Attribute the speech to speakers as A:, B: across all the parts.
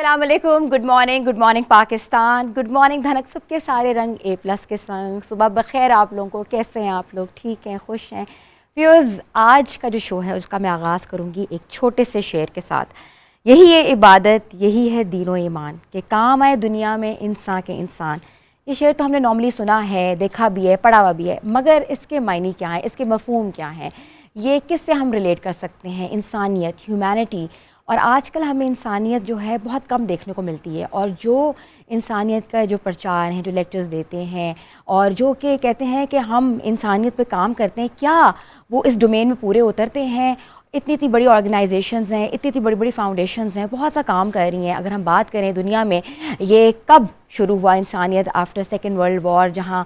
A: अस्सलाम वालेकुम, good morning Pakistan, good morning धनक सब के सारे रंग A+ के संग। सुबह बखैर आप लोगों को, कैसे हैं आप लोग? ठीक हैं, खुश हैं? व्यूअर्स, आज का जो शो है उसका मैं आगाज़ करूँगी एक छोटे से शेर के साथ। यही है इबादत, यही है दीनो ईमान, के काम आए दुनिया में इंसान के इंसान। ये शेर तो हमने नॉर्मली सुना है, देखा भी है, पढ़ा हुआ भी है, मगर इसके मायने क्या हैं, इसके मफ़हूम क्या हैं, ये किससे हम रिलेट कर सकते हैं? इंसानियत, ह्यूमैनिटी। और आजकल हमें इंसानियत जो है बहुत कम देखने को मिलती है, और जो इंसानियत का जो प्रचार हैं, जो लेक्चर्स देते हैं और जो कि कहते हैं कि हम इंसानियत पे काम करते हैं, क्या वो इस डोमेन में पूरे उतरते हैं? इतनी इतनी बड़ी ऑर्गेनाइजेशंस हैं, इतनी इतनी बड़ी बड़ी फाउंडेशंस हैं, बहुत सा काम कर रही हैं। अगर हम बात करें दुनिया में, ये कब शुरू हुआ इंसानियत? आफ्टर सेकेंड वर्ल्ड वॉर, जहाँ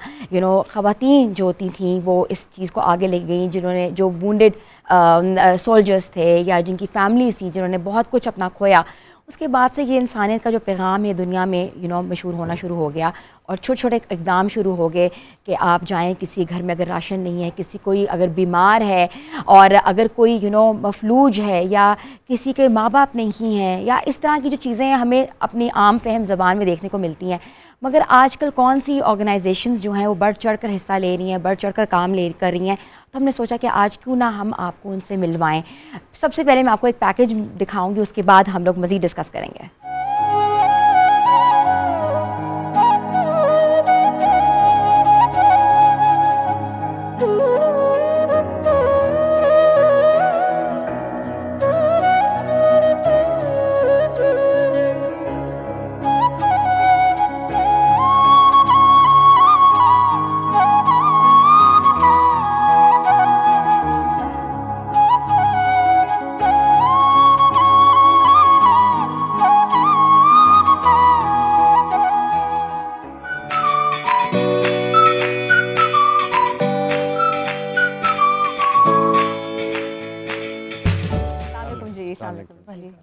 A: ख़वातीन जो होती थी वो इस चीज़ को आगे ले गई, जिन्होंने जो वुंडेड सोल्जर्स थे या जिनकी फैमिलीज थी जिन्होंने बहुत कुछ अपना खोया, उसके बाद से ये इंसानियत का जो पैगाम है दुनिया में मशहूर होना शुरू हो गया। और छोटे छोटे इकदाम शुरू हो गए कि आप जाएं किसी घर में, अगर राशन नहीं है, किसी कोई अगर बीमार है, और अगर कोई मफलूज है, या किसी के माँ बाप नहीं हैं, या इस तरह की जो चीज़ें हमें अपनी आम फहम ज़बान में देखने को मिलती हैं। मगर आजकल कौन सी ऑर्गेनाइजेशंस जो हैं वो बढ़ चढ़ कर हिस्सा ले रही हैं, बढ़ चढ़ कर काम कर रही हैं। तो हमने सोचा कि आज क्यों ना हम आपको उनसे मिलवाएं। सबसे पहले मैं आपको एक पैकेज दिखाऊंगी, उसके बाद हम लोग मज़ीद डिस्कस करेंगे।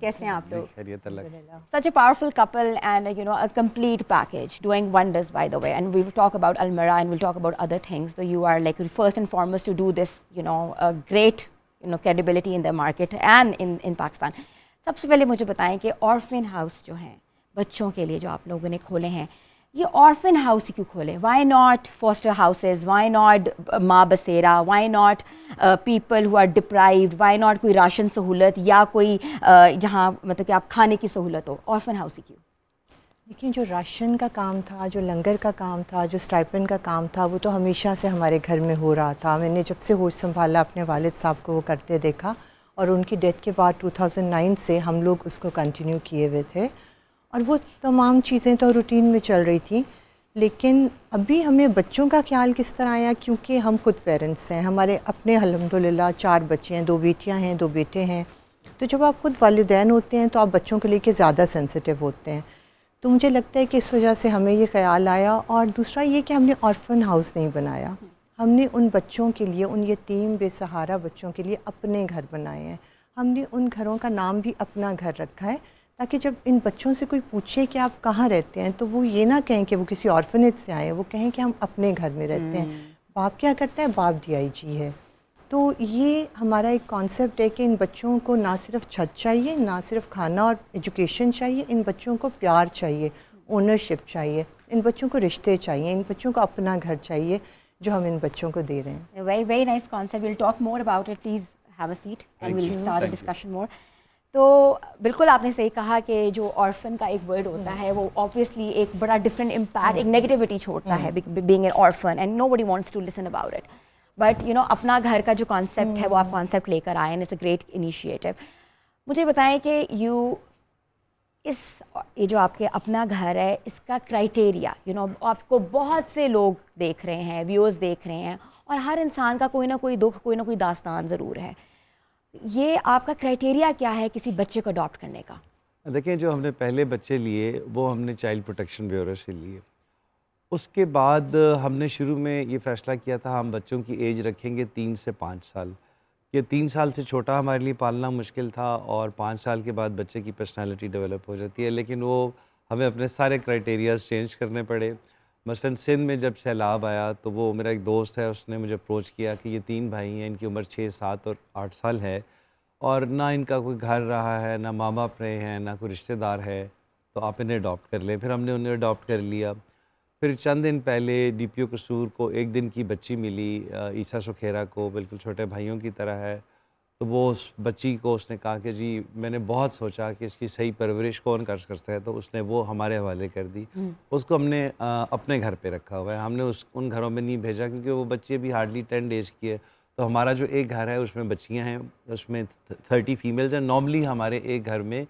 A: कैसे हैं आप लोग? Such a powerful couple and a complete package doing wonders, by the way. And we will talk about Al Mirrah and we'll talk about other things. So you are like first and foremost to do this, a great credibility in the market and in Pakistan. सबसे पहले मुझे बताएं कि orphan house जो हैं बच्चों के लिए जो आप लोगों ने खोले हैं, ये ऑर्फन हाउस ही क्यों खोले? Why not foster houses? Why not Maa Basera? Why not people who are deprived? Why not कोई राशन सहूलत या कोई जहाँ मतलब कि आप खाने की सहूलत हो? ऑर्फन हाउस ही क्यों?
B: देखिए, जो राशन का काम था, जो लंगर का काम था, जो स्टाइपेंड का काम था, वो तो हमेशा से हमारे घर में हो रहा था। मैंने जब से होश संभाला अपने वालिद साहब को वो करते देखा, और उनकी डेथ के बाद 2009 से हम लोग उसको कंटिन्यू किए हुए थे, और वो तमाम चीज़ें तो रूटीन में चल रही थी। लेकिन अभी हमें बच्चों का ख्याल किस तरह आया, क्योंकि हम खुद पेरेंट्स हैं, हमारे अपने अल्हम्दुलिल्लाह 4 बच्चे हैं, 2 बेटियां हैं, 2 बेटे हैं। तो जब आप खुद वालिदैन होते हैं तो आप बच्चों के लेके ज़्यादा सेंसिटिव होते हैं। तो मुझे लगता है कि इस वजह से हमें ये ख्याल आया। और दूसरा ये कि हमने ऑर्फन हाउस नहीं बनाया, हमने उन बच्चों के लिए, उन यतीम बेसहारा बच्चों के लिए अपने घर बनाए हैं। हमने उन घरों का नाम भी अपना घर रखा है, ताकि जब इन बच्चों से कोई पूछे कि आप कहाँ रहते हैं, तो वो ये ना कहें कि वो किसी ऑर्फनेज से आए हैं, वो कहें कि हम अपने घर में रहते हैं। बाप क्या करता है? बाप DIG है। तो ये हमारा एक कॉन्सेप्ट है कि इन बच्चों को ना सिर्फ छत चाहिए, ना सिर्फ खाना और एजुकेशन चाहिए, इन बच्चों को प्यार चाहिए, ओनरशिप चाहिए, इन बच्चों को रिश्ते चाहिए, इन बच्चों को अपना घर चाहिए, जो हम इन बच्चों को दे रहे हैं।
A: Very nice concept, will talk more about it. Please have a seat and will start a discussion more. तो बिल्कुल आपने सही कहा कि जो ऑर्फन का एक वर्ड होता है वो ऑब्वियसली एक बड़ा डिफरेंट इम्पैक्ट, एक नेगेटिविटी छोड़ता है, being an orphan, and nobody wants to listen about it. But अपना घर का जो कॉन्सेप्ट है वो आप कॉन्सेप्ट लेकर आए, and it's a great initiative. मुझे बताएं कि ये जो आपके अपना घर है, इसका क्राइटेरिया, आपको बहुत से लोग देख रहे हैं, व्यूअर्स देख रहे हैं, और हर इंसान का कोई ना कोई दुख, कोई ना कोई दास्तान ज़रूर है। ये आपका क्राइटेरिया क्या है किसी बच्चे को अडॉप्ट करने का?
C: देखिए, जो हमने पहले बच्चे लिए वो हमने चाइल्ड प्रोटेक्शन ब्यूरो से लिए। उसके बाद हमने शुरू में ये फ़ैसला किया था हम बच्चों की एज रखेंगे 3 से 5 साल। ये 3 साल से छोटा हमारे लिए पालना मुश्किल था, और 5 साल के बाद बच्चे की पर्सनैलिटी डेवलप हो जाती है। लेकिन वो हमें अपने सारे क्राइटेरियाज़ चेंज करने पड़े। मसलन सिंध में जब सैलाब आया तो वो मेरा एक दोस्त है, उसने मुझे अप्रोच किया कि ये 3 भाई हैं, इनकी उम्र 6, 7 और 8 साल है, और ना इनका कोई घर रहा है, ना माँ बाप रहे हैं, ना कोई रिश्तेदार है। तो आप इन्हें अडॉप्ट कर लें। फिर हमने उन्हें अडॉप्ट कर लिया। फिर चंद दिन पहले डीपीओ कसूर को 1 दिन की बच्ची मिली, ईसा सुखेरा को, बिल्कुल छोटे भाइयों की तरह है। तो वो उस बच्ची को उसने कहा कि जी मैंने बहुत सोचा कि इसकी सही परवरिश कौन कर सकता है, तो उसने वो हमारे हवाले कर दी। उसको हमने अपने घर पे रखा हुआ है। हमने उन घरों में नहीं भेजा क्योंकि वो बच्ची अभी हार्डली 10 डेज़ की है। तो हमारा जो एक घर है उसमें बच्चियां हैं, उसमें 30 फीमेल्स हैं। नॉर्मली हमारे एक घर में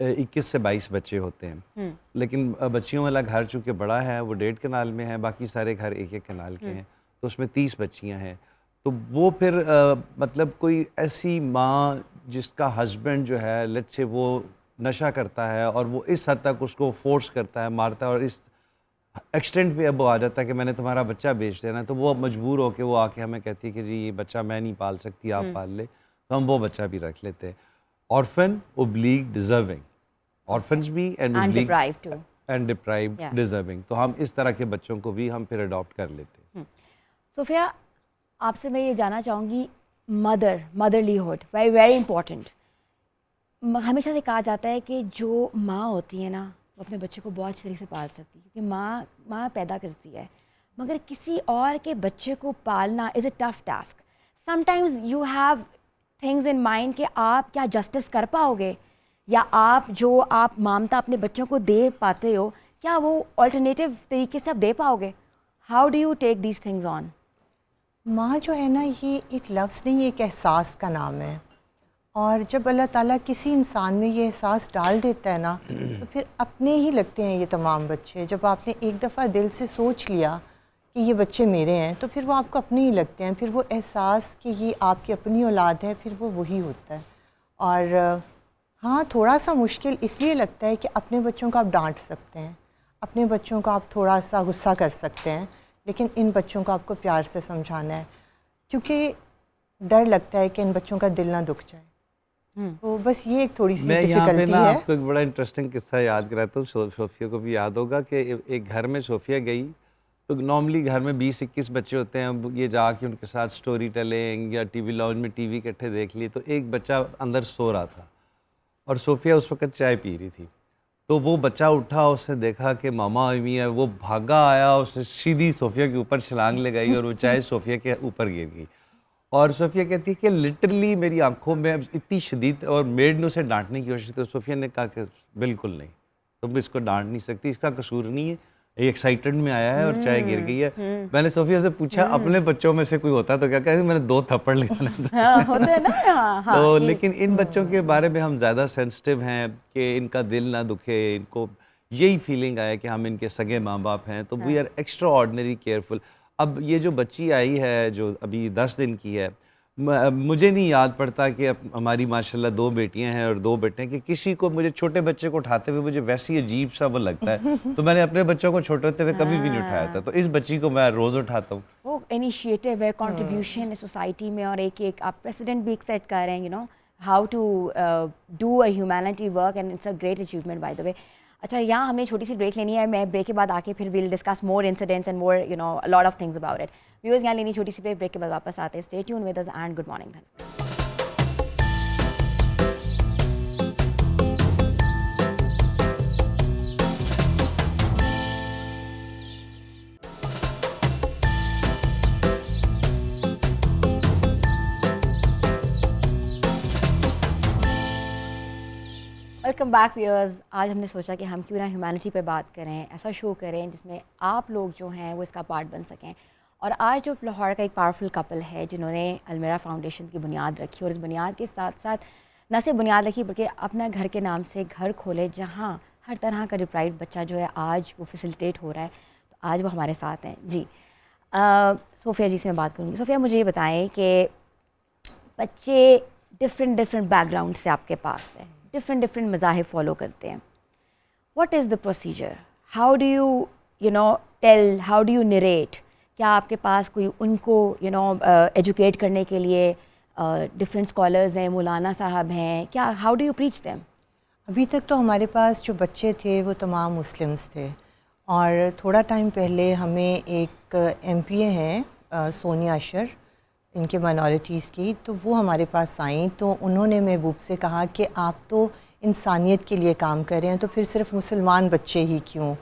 C: 21 से 22 बच्चे होते हैं। लेकिन बच्चियों वाला घर चूँकि बड़ा है, वो 1.5 कनाल में है, बाकी सारे घर 1-1 कनाल के हैं, तो उसमें 30 बच्चियां हैं। तो वो फिर मतलब कोई ऐसी माँ जिसका हस्बैंड जो है लेट्स से वो नशा करता है और वो इस हद तक उसको फोर्स करता है, मारता है और इस एक्सटेंट पे अब वो आ जाता है कि मैंने तुम्हारा बच्चा बेच देना है, तो वो मजबूर होकर वो आके हमें कहती है कि जी ये बच्चा मैं नहीं पाल सकती, आप पाल ले। तो हम वो बच्चा भी रख लेते हैं। ऑर्फन, ओब्लीग, डिजर्विंग, ऑर्फन्स भी and
A: And
C: ओब्लीग
A: deprived too.
C: And deprived,
A: Yeah.
C: Deserving. तो हम इस तरह के बच्चों को भी हम फिर अडॉप्ट कर लेते हैं।
A: सोफिया, आपसे मैं ये जानना चाहूँगी, मदरलीहुड वेरी वेरी इम्पोर्टेंट। हमेशा से कहा जाता है कि जो माँ होती है ना वो अपने बच्चे को बहुत अच्छी तरीके से पाल सकती है क्योंकि माँ पैदा करती है, मगर किसी और के बच्चे को पालना is a tough task. Sometimes you have things in mind कि आप क्या जस्टिस कर पाओगे, या आप ममता अपने बच्चों को दे पाते हो, क्या वो ऑल्टरनेटिव तरीके से आप दे पाओगे? How do you take these things on?
B: माँ जो है ना, ये एक लफ्ज़ नहीं, एक एहसास का नाम है। और जब अल्लाह ताला किसी इंसान में ये एहसास डाल देता है ना, तो फिर अपने ही लगते हैं ये तमाम बच्चे। जब आपने एक दफ़ा दिल से सोच लिया कि ये बच्चे मेरे हैं, तो फिर वो आपको अपने ही लगते हैं। फिर वो एहसास कि ये आपकी अपनी औलाद है, फिर वो वही होता है। और हाँ, थोड़ा सा मुश्किल इसलिए लगता है कि अपने बच्चों को आप डांट सकते हैं, अपने बच्चों को आप थोड़ा सा गुस्सा कर सकते हैं, लेकिन इन बच्चों को आपको प्यार से समझाना है, क्योंकि डर लगता है कि इन बच्चों का दिल ना दुख जाए। तो बस ये एक थोड़ी सी
C: मैं यहाँ पे
B: डिफ़िकल्टी
C: ना
B: है।
C: आपको एक बड़ा इंटरेस्टिंग किस्सा याद कराता हूँ। सोफिया को भी याद होगा कि एक घर में सोफिया गई, तो नॉर्मली घर में 20-21 बच्चे होते हैं। अब ये जाके उनके साथ स्टोरी टेलिंग या टीवी लाउंज में टीवी इकट्ठे देख लिए, तो एक बच्चा अंदर सो रहा था और सोफिया उस वक्त चाय पी रही थी। तो वो बच्चा उठा, उसने देखा कि मामा आई हुई है, वो भागा आया, उसने सीधी सोफिया के ऊपर छलांग लगाई और वो चाय सोफिया के ऊपर गिर गई। और सोफिया कहती है कि लिटरली मेरी आंखों में इतनी शदीद, और मेड ने उसे डांटने की कोशिश की, तो सोफिया ने कहा कि बिल्कुल नहीं, तुम इसको डांट नहीं सकती, इसका कसूर नहीं है, ये एक्साइटेड में आया है और चाय गिर गई है। मैंने सोफिया से पूछा अपने बच्चों में से कोई होता तो क्या कहती, मैंने 2 थप्पड़ लगाना था।
A: हाँ, होता है ना। हाँ, हाँ,
C: तो
A: ये-
C: लेकिन इन बच्चों के बारे में हम ज़्यादा सेंसिटिव हैं कि इनका दिल ना दुखे, इनको यही फीलिंग आया कि हम इनके सगे माँ बाप हैं, तो we are extraordinary careful. अब ये जो बच्ची आई है जो अभी 10 दिन की है, मुझे नहीं याद पड़ता कि हमारी माशाल्लाह 2 बेटियां हैं और 2 बेटे हैं, कि किसी को, मुझे छोटे बच्चे को उठाते हुए मुझे वैसे ही अजीब सा वो लगता है। तो मैंने अपने बच्चों को छोटे होते हुए कभी भी नहीं उठाया था, तो इस बच्ची को मैं रोज़ उठाता हूँ।
A: वो इनिशिएटिव है, कंट्रीब्यूशन है सोसाइटी में, और एक आप प्रेसिडेंट भी एक सेट कर रहे हैं, you know how to do a humanity work, and it's a great achievement by the way. अच्छा, यहाँ हमें छोटी सी ब्रेक लेनी है। मैं ब्रेक के बाद आके फिर will discuss more incidents and more you know a lot of things about it. Viewers, यहाँ लेनी छोटी सी ब्रेक के बाद वापस आते हैं। Stay tune with us and good morning धन। Welcome back viewers. आज हमने सोचा कि हम क्यों ना ह्यूमैनिटी पे बात करें, ऐसा शो करें जिसमें आप लोग जो हैं वो इसका पार्ट बन सकें। और आज जो लाहौर का एक पावरफुल कपल है जिन्होंने अलमीरा फाउंडेशन की बुनियाद रखी, और इस बुनियाद के साथ साथ न सिर्फ बुनियाद रखी बल्कि अपना घर के नाम से घर खोले जहाँ हर तरह का डिप्राइव्ड बच्चा जो है आज वो फैसिलिटेट हो रहा है। तो आज वो हमारे साथ हैं जी। सोफिया जी से मैं बात करूँगी। सोफिया, मुझे ये बताएं कि बच्चे डिफरेंट बैकग्राउंड से आपके पास हैं, डिफरेंट मज़ाहिब फॉलो करते हैं। What is the procedure? How do you know tell, how do you narrate? क्या आपके पास कोई उनको एजुकेट करने के लिए डिफरेंट स्कॉलर्स हैं, मौलाना साहब हैं, क्या how do you preach them?
B: अभी तक तो हमारे पास जो बच्चे थे वो तमाम मुस्लिम्स थे, और थोड़ा टाइम पहले हमें एक एमपीए हैं सोनिया अशर, इनके माइनॉरिटीज़ की, तो वो हमारे पास आई। तो उन्होंने महबूब से कहा कि आप तो इंसानियत के लिए काम कर रहे हैं, तो फिर सिर्फ मुसलमान बच्चे ही क्यों,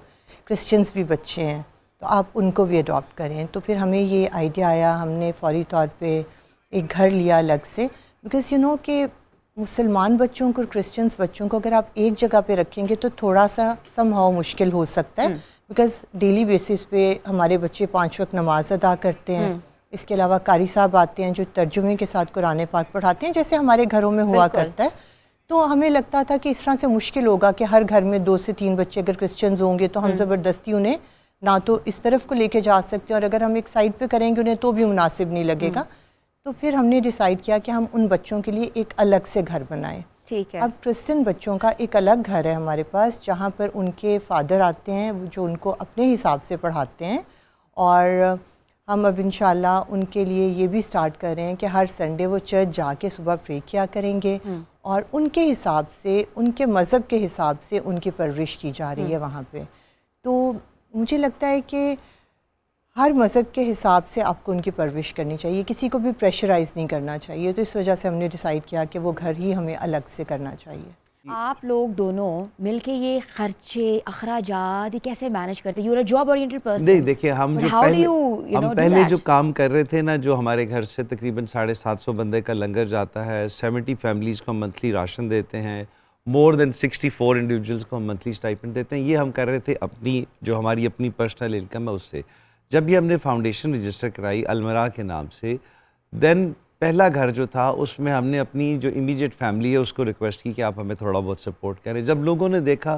B: क्रिश्चियंस भी बच्चे हैं, तो आप उनको भी अडॉप्ट करें। तो फिर हमें ये आइडिया आया, हमने फौरी तौर पे एक घर लिया अलग से, बिकॉज़ यू नो कि मुसलमान बच्चों को और क्रिश्चियंस बच्चों को अगर आप एक जगह पे रखेंगे तो थोड़ा सा समहाउ मुश्किल हो सकता है, बिकॉज़ डेली बेसिस पे हमारे बच्चे 5 वक्त नमाज अदा करते हैं। इसके अलावा कारी साहब आते हैं जो तर्जुमे के साथ कुरान पाक पढ़ाते हैं, जैसे हमारे घरों में हुआ करता है। तो हमें लगता था कि इस तरह से मुश्किल होगा कि हर घर में 2 से 3 बच्चे अगर क्रिश्चियंस होंगे तो हम ज़बरदस्ती उन्हें ना तो इस तरफ को लेके जा सकते हैं, और अगर हम एक साइड पे करेंगे उन्हें तो भी मुनासिब नहीं लगेगा। तो फिर हमने डिसाइड किया कि हम उन बच्चों के लिए एक अलग से घर बनाएं।
A: ठीक है।
B: अब क्रिश्चियन बच्चों का एक अलग घर है हमारे पास, जहाँ पर उनके फादर आते हैं जो उनको अपने हिसाब से पढ़ाते हैं, और हम अब इंशाल्लाह उनके लिए ये भी स्टार्ट कर रहे हैं कि हर संडे वो चर्च जाके सुबह प्रे किया करेंगे, और उनके हिसाब से, उनके मज़हब के हिसाब से उनकी परवरिश की जा रही है वहाँ पे। तो मुझे लगता है कि हर मज़हब के हिसाब से आपको उनकी परवरिश करनी चाहिए, किसी को भी प्रेशराइज़ नहीं करना चाहिए। तो इस वजह से हमने डिसाइड किया कि वो घर ही हमें अलग से करना चाहिए।
A: आप लोग दोनों मिलके ये खर्चे अखराजात ये कैसे मैनेज करते हैं? You are a job oriented person.
C: नहीं देखिए, हम जो पहले जो काम कर रहे थे ना, जो हमारे घर से तकरीबन 750 बंदे का लंगर जाता है, 70 फैमिलीज़ को हम मंथली राशन देते हैं, मोर देन 64 इंडिविजुअल्स को हम मंथली स्टाइपेंड देते हैं। ये हम कर रहे थे अपनी, जो हमारी अपनी पर्सनल इनकम है उससे। जब भी हमने फाउंडेशन रजिस्टर कराई अलमरा के नाम से, देन पहला घर जो था उसमें हमने अपनी जो इमीडिएट फैमिली है उसको रिक्वेस्ट की कि आप हमें थोड़ा बहुत सपोर्ट करें। जब लोगों ने देखा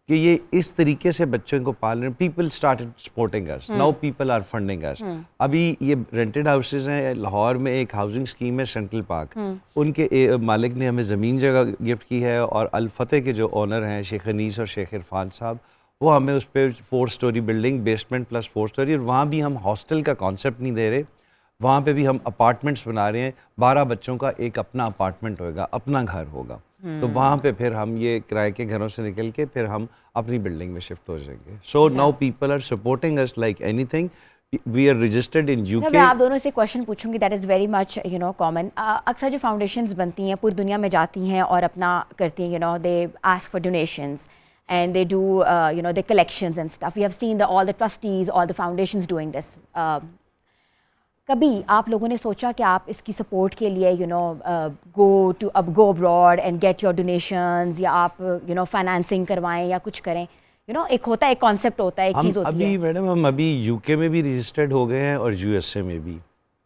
C: कि ये इस तरीके से बच्चों को पाल रहे हैं, people started supporting us, now people are funding us. अभी ये रेंटेड हाउसेज हैं, लाहौर में एक हाउसिंग स्कीम है सेंट्रल पार्क, उनके मालिक ने हमें ज़मीन जगह गिफ्ट की है, और अल फतेह के जो ओनर हैं शेख अनीस और शेख इरफान साहब, वो हमें उस पर 4 story building, basement plus 4 story, और वहाँ भी हम हॉस्टल का कॉन्सेप्ट नहीं दे रहे, वहाँ पे भी हम अपार्टमेंट्स बना रहे हैं। 12 बच्चों का एक अपना अपार्टमेंट होगा, अपना घर होगा। तो वहाँ पे फिर हम ये किराए के घरों से निकल के फिर हम अपनी बिल्डिंग में शिफ्ट हो जाएंगे। So now people are supporting us like anything. We are registered in UK.
A: मैं आप दोनों से क्वेश्चन पूछूंगी, that is very much you know common. अक्सर जो फाउंडेशंस बनती हैं पूरी दुनिया में जाती हैं और अपना करती हैं, you no they ask for donations and they do you know the collections and stuff. We have seen all the trustees, all the foundations doing this. कभी आप लोगों ने सोचा कि आप इसकी सपोर्ट के लिए you know go abroad and get your donations, या आप यू नो फाइनेंसिंग करवाएं या कुछ करें? यू नो एक होता है, एक कॉन्सेप्ट होता है, एक चीज़ होती है।
C: अभी मैडम हम अभी यूके में भी रजिस्टर्ड हो गए हैं और यूएसए में भी,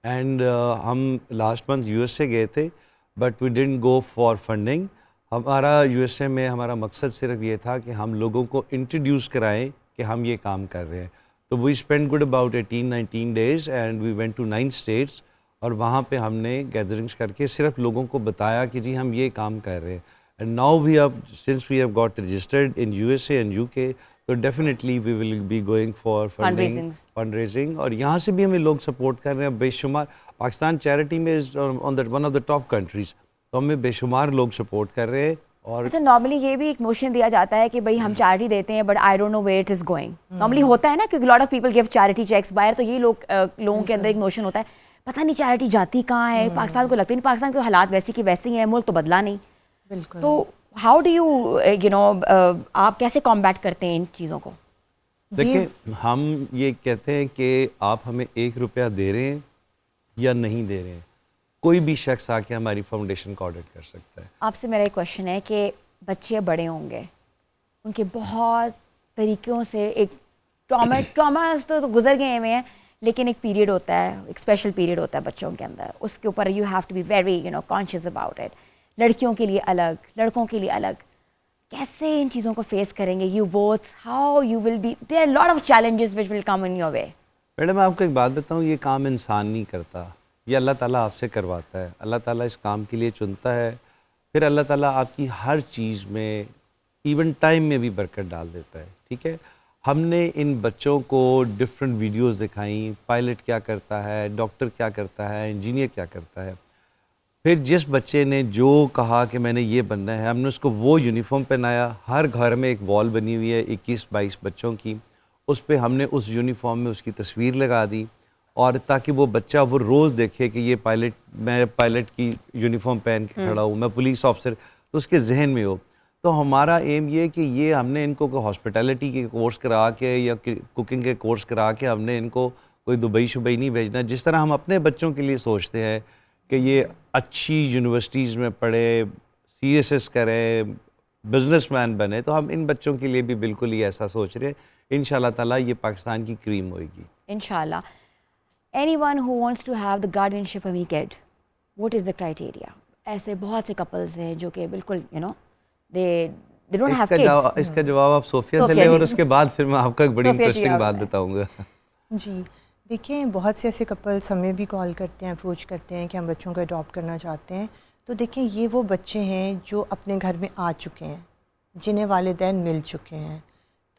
C: एंड हम लास्ट मंथ यूएसए गए थे, but we didn't go for funding. हमारा यूएसए में हमारा मकसद सिर्फ ये था कि हम लोगों को इंट्रोड्यूस कराएं कि हम ये काम कर रहे हैं। तो we spend good about 18-19 days and we went to 9 states, और वहाँ पे हमने गैदरिंग्स करके सिर्फ लोगों को बताया कि जी हम ये काम कर रहे हैं। And now we have, since we have got registered in USA and UK, तो definitely we will be going for fund raising, और यहाँ से भी हमें लोग सपोर्ट कर रहे हैं बेशुमार। पाकिस्तान चैरिटी में is on that one of the top countries, तो हमें बेशुमार लोग सपोर्ट कर रहे हैं। और
A: अच्छा, नॉर्मली ये भी एक नोशन दिया जाता है कि भाई हम चैरिटी देते हैं but I don't know where it is going. Normally होता है ना, क्योंकि lot of people give charity cheques बाहर, तो ये लोगों के अंदर एक नोशन होता है पता नहीं चैरिटी जाती कहाँ है। पाकिस्तान को लगता ही नहीं, पाकिस्तान के हालात वैसे की वैसे ही हैं, मुल्क तो बदला नहीं।
B: बिल्कुल।
A: तो how do you you know आप कैसे कॉम्बैट करते हैं इन चीज़ों को?
C: देखिए, हम ये कहते हैं कि आप हमें 1 रुपया दे रहे हैं या नहीं दे रहे हैं, कोई भी शख्स आके हमारी फाउंडेशन को ऑडिट कर सकता है।
A: आपसे मेरा एक क्वेश्चन है कि बच्चे बड़े होंगे, उनके बहुत तरीक़ों से एक ट्रॉमा तो गुजर गए हुए हैं, लेकिन एक पीरियड होता है, एक स्पेशल पीरियड होता है बच्चों के अंदर, उसके ऊपर you have to be very you know conscious about it. लड़कियों के लिए अलग, लड़कों के लिए अलग, कैसे इन चीज़ों को फेस करेंगे you both? How you will be, there are lot of challenges which will come in your way.
C: Madam, आपको एक बात बताऊँ, ये काम इंसान नहीं करता, ये अल्लाह ताला आपसे करवाता है। अल्लाह ताला इस काम के लिए चुनता है, फिर अल्लाह ताला आपकी हर चीज़ में, इवन टाइम में भी बरकत डाल देता है। ठीक है, हमने इन बच्चों को डिफरेंट वीडियोस दिखाई, पायलट क्या करता है, डॉक्टर क्या करता है, इंजीनियर क्या करता है। फिर जिस बच्चे ने जो कहा कि मैंने ये बनना है, हमने उसको वो यूनिफॉर्म पहनाया। हर घर में एक वॉल बनी हुई है 21-22 बच्चों की, उस पर हमने उस यूनिफॉर्म में उसकी तस्वीर लगा दी, और ताकि वो बच्चा वो रोज़ देखे कि ये पायलट, मैं पायलट की यूनिफॉर्म पहन के खड़ा हूँ, मैं पुलिस ऑफिसर, तो उसके जहन में हो। तो हमारा एम ये है कि ये हमने इनको हॉस्पिटैलिटी के कोर्स करा के या कुकिंग के कोर्स करा के हमने इनको कोई दुबई शुबई नहीं भेजना। जिस तरह हम अपने बच्चों के लिए सोचते हैं कि ये अच्छी यूनिवर्सिटीज़ में पढ़े, CSS करें, बिजनेसमैन बने, तो हम इन बच्चों के लिए भी बिल्कुल ही ऐसा सोच रहे हैं। इंशाल्लाह ताला ये पाकिस्तान की क्रीम होएगी
A: इंशाल्लाह। Anyone who wants to have the guardianship of a kid, what is the criteria? ऐसे बहुत से कपल्स हैं जो कि बिल्कुल दे डोंट हैव किड्स।
C: इसका जवाब आप सोफिया से
A: सोफिया
C: लें, और
A: जी।
C: उसके बाद फिर मैं आपको एक बड़ी
A: सोफिया जी,
C: इंटरेस्टिंग
A: आप
C: बात
A: बताएं।
C: बताऊंगा।
B: जी, देखिए बहुत से ऐसे कपल्स हमें भी कॉल करते हैं, अप्रोच करते हैं कि हम बच्चों को अडॉप्ट करना चाहते हैं। तो देखिए ये वो बच्चे हैं जो अपने घर में आ चुके हैं, जिन्हें वालिदैन मिल चुके हैं।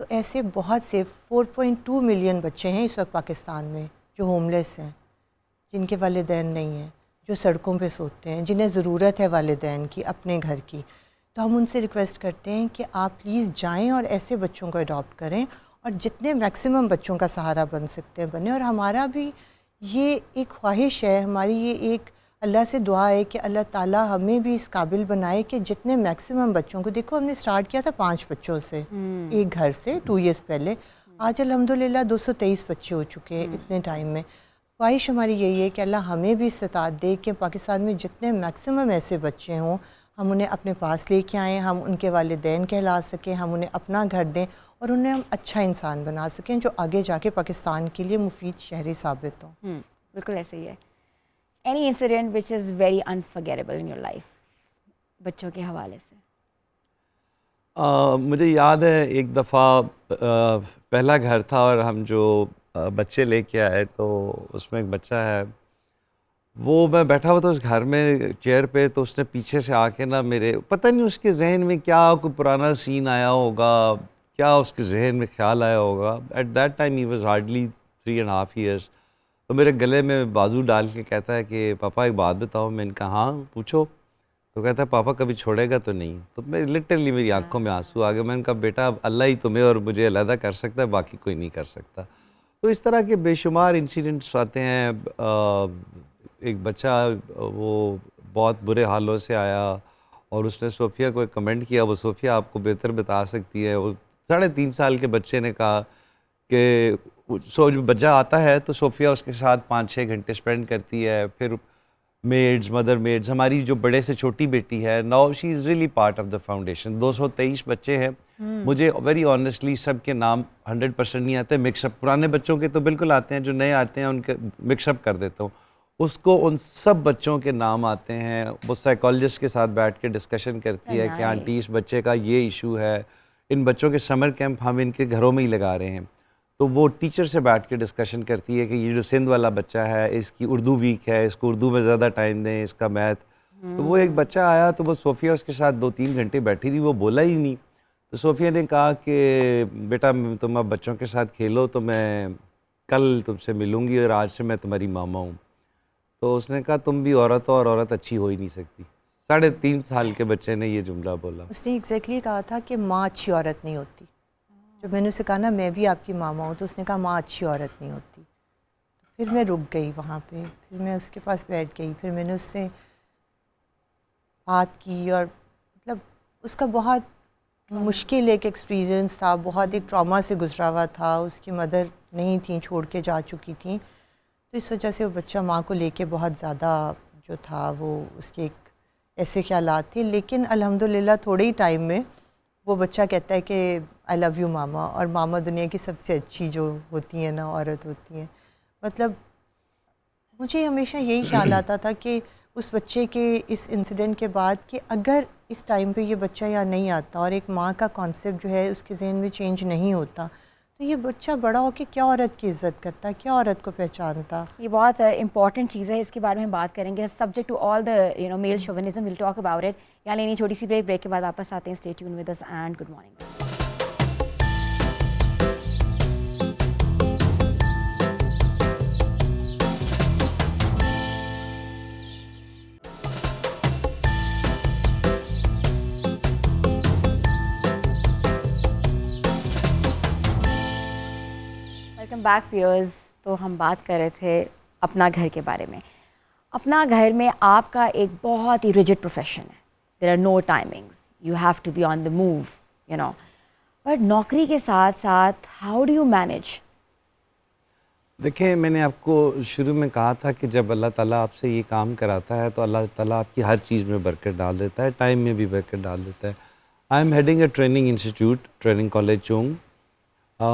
B: तो ऐसे बहुत से 4.2 मिलियन बच्चे हैं इस वक्त पाकिस्तान में जो होमलेस हैं, जिनके वालिदैन नहीं हैं, जो सड़कों पे सोते हैं, जिन्हें ज़रूरत है वालिदैन की, अपने घर की। तो हम उनसे रिक्वेस्ट करते हैं कि आप प्लीज़ जाएं और ऐसे बच्चों को अडॉप्ट करें और जितने मैक्सिमम बच्चों का सहारा बन सकते हैं बने। और हमारा भी ये एक ख्वाहिश है, हमारी ये एक अल्लाह से दुआ है कि अल्लाह ताला हमें भी इस काबिल बनाए कि जितने मैक्सिमम बच्चों को, देखो हमने स्टार्ट किया था 5 बच्चों से एक घर से 2 इयर्स पहले, आज अल्हम्दुलिल्लाह 223 बच्चे हो चुके हैं इतने टाइम में। ख्वाहिश हमारी यही है कि अल्लाह हमें भी इस्तात दे कि पाकिस्तान में जितने मैक्सिमम ऐसे बच्चे हों हम उन्हें अपने पास लेके आएँ, हम उनके वालिदैन कहला सकें, हम उन्हें अपना घर दें और उन्हें हम अच्छा इंसान बना सकें जो आगे जाके पाकिस्तान के लिए मुफीद शहरी साबित हो।
A: बिल्कुल ऐसे ही है। Any incident which is very unforgettable in your life बच्चों के हवाले से?
C: मुझे याद है एक दफ़ा पहला घर था और हम जो बच्चे लेके आए, तो उसमें एक बच्चा है, वो मैं बैठा हुआ था उस घर में चेयर पे, तो उसने पीछे से आके ना मेरे, पता नहीं उसके जहन में क्या कोई पुराना सीन आया होगा, क्या उसके जहन में ख्याल आया होगा। At that time he was hardly 3.5 years. तो मेरे गले में बाजू डाल के कहता है कि पापा एक बात बताओ। मैंने कहा हाँ पूछो। तो कहता है पापा कभी छोड़ेगा तो नहीं? तो मेरी लिटरली मेरी आंखों में आंसू आ गए। मैंने कहा बेटा अल्लाह ही तुम्हें और मुझे अलहदा कर सकता है, बाकी कोई नहीं कर सकता। तो इस तरह के बेशुमार इंसिडेंट्स आते हैं। एक बच्चा वो बहुत बुरे हालों से आया और उसने सोफिया को एक कमेंट किया, वो सोफिया आपको बेहतर बता सकती है। वो 3.5 साल के बच्चे ने कहा कि जो बच्चा आता है तो सोफिया उसके साथ 5-6 घंटे स्पेंड करती है। फिर मेड्स, मदर मेड्स, हमारी जो बड़े से छोटी बेटी है, now she is really part of the foundation. 223 बच्चे हैं। मुझे वेरी ऑनेस्टली सब के नाम 100% नहीं आते, मिक्सअप, पुराने बच्चों के तो बिल्कुल आते हैं, जो नए आते हैं उनके मिक्सअप कर देता हूँ। उसको उन सब बच्चों के नाम आते हैं। वो साइकोलॉजिस्ट के साथ बैठ के डिस्कशन करती है कि आंटी इस बच्चे का ये इशू है। इन बच्चों के समर कैंप हम इनके घरों में ही लगा रहे हैं। तो वो टीचर से बैठ के डिस्कशन करती है कि ये जो सिंध वाला बच्चा है इसकी उर्दू वीक है, इसको उर्दू में ज़्यादा टाइम दें, इसका मैथ। तो वो एक बच्चा आया तो वो सोफिया उसके साथ 2-3 घंटे बैठी रही, वो बोला ही नहीं। तो सोफिया ने कहा कि बेटा तुम अब बच्चों के साथ खेलो, तो मैं कल तुमसे मिलूँगी और आज से मैं तुम्हारी मामा हूँ। तो उसने कहा तुम भी औरत हो और औरत अच्छी हो ही नहीं सकती। 3.5 साल के बच्चे ने ये जुमला बोला।
B: उसने एग्जैक्टली कहा था कि माँ अच्छी औरत नहीं होती। जब मैंने उसे कहा ना मैं भी आपकी मामा हूँ, तो उसने कहा माँ अच्छी औरत नहीं होती। फिर मैं रुक गई वहाँ पे, फिर मैं उसके पास बैठ गई, फिर मैंने उससे बात की और मतलब उसका बहुत मुश्किल एक एक्सपीरियंस था, बहुत एक ट्रॉमा से गुजरा हुआ था। उसकी मदर नहीं थी, छोड़ के जा चुकी थी। तो इस वजह से वो बच्चा माँ को लेके बहुत ज़्यादा जो था वो उसके एक ऐसे ख्यालात थे। लेकिन अल्हम्दुलिल्लाह थोड़े ही टाइम में वो बच्चा कहता है कि आई लव यू मामा। और मामा दुनिया की सबसे अच्छी जो होती है ना औरत होती है। मतलब मुझे हमेशा यही ख्याल आता था कि उस बच्चे के इस इंसिडेंट के बाद कि अगर इस टाइम पे ये बच्चा यहाँ नहीं आता और एक माँ का कॉन्सेप्ट जो है उसके जहन में चेंज नहीं होता, तो ये बच्चा बड़ा होकर क्या औरत की इज़्ज़त करता, क्या औरत को पहचानता।
A: ये बहुत इंपॉर्टेंट चीज़ है, इसके बारे में बात करेंगे। Subject to all the male chauvinism, will talk about it. यहाँ लेनी छोटी सी ब्रेक के बाद वापस आते हैं। Stay tune with us and good morning. Welcome back viewers. तो हम बात कर रहे थे अपना घर के बारे में। अपना घर में आपका एक बहुत ही रिजिड प्रोफेशन है। There are no timings, you have to be on the move, you know. But नौकरी के साथ साथ how do you manage?
C: देखिए, मैंने आपको शुरू में कहा था कि जब अल्लाह ताला आपसे ये काम कराता है तो अल्लाह ताला आपकी हर चीज़ में बरकत डाल देता है, टाइम में भी बरकत डाल देता है। I am heading a training institute, training college चोंग।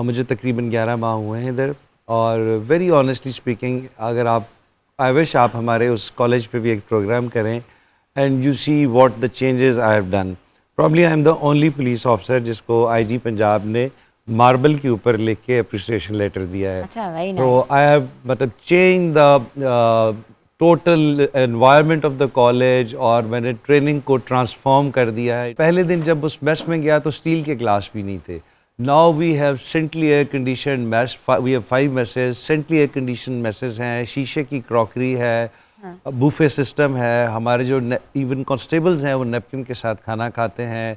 C: मुझे तकरीबन 11 माह हुए हैं इधर, और वेरी ऑनेस्टली स्पीकिंग, अगर आप आई विश आप हमारे उस कॉलेज पे भी एक प्रोग्राम करें and you see what the changes I have done. Probably I am the only police officer जिसको आईजी पंजाब ने मार्बल के ऊपर लिख के अप्रिसिएशन लेटर दिया है।
A: अच्छा, very
C: तो
A: nice.
C: आई हैव मतलब change the total environment of the college, और मैंने ट्रेनिंग को ट्रांसफॉर्म कर दिया है। पहले दिन जब उस मेस में गया तो स्टील के ग्लास भी नहीं थे। Now we have centrally air condition mess, we have 5 messes, centrally air condition messes हैं, शीशे की क्रॉकरी है, बूफे सिस्टम है, हमारे जो इवन कांस्टेबल्स हैं वो नेपकिन के साथ खाना खाते हैं।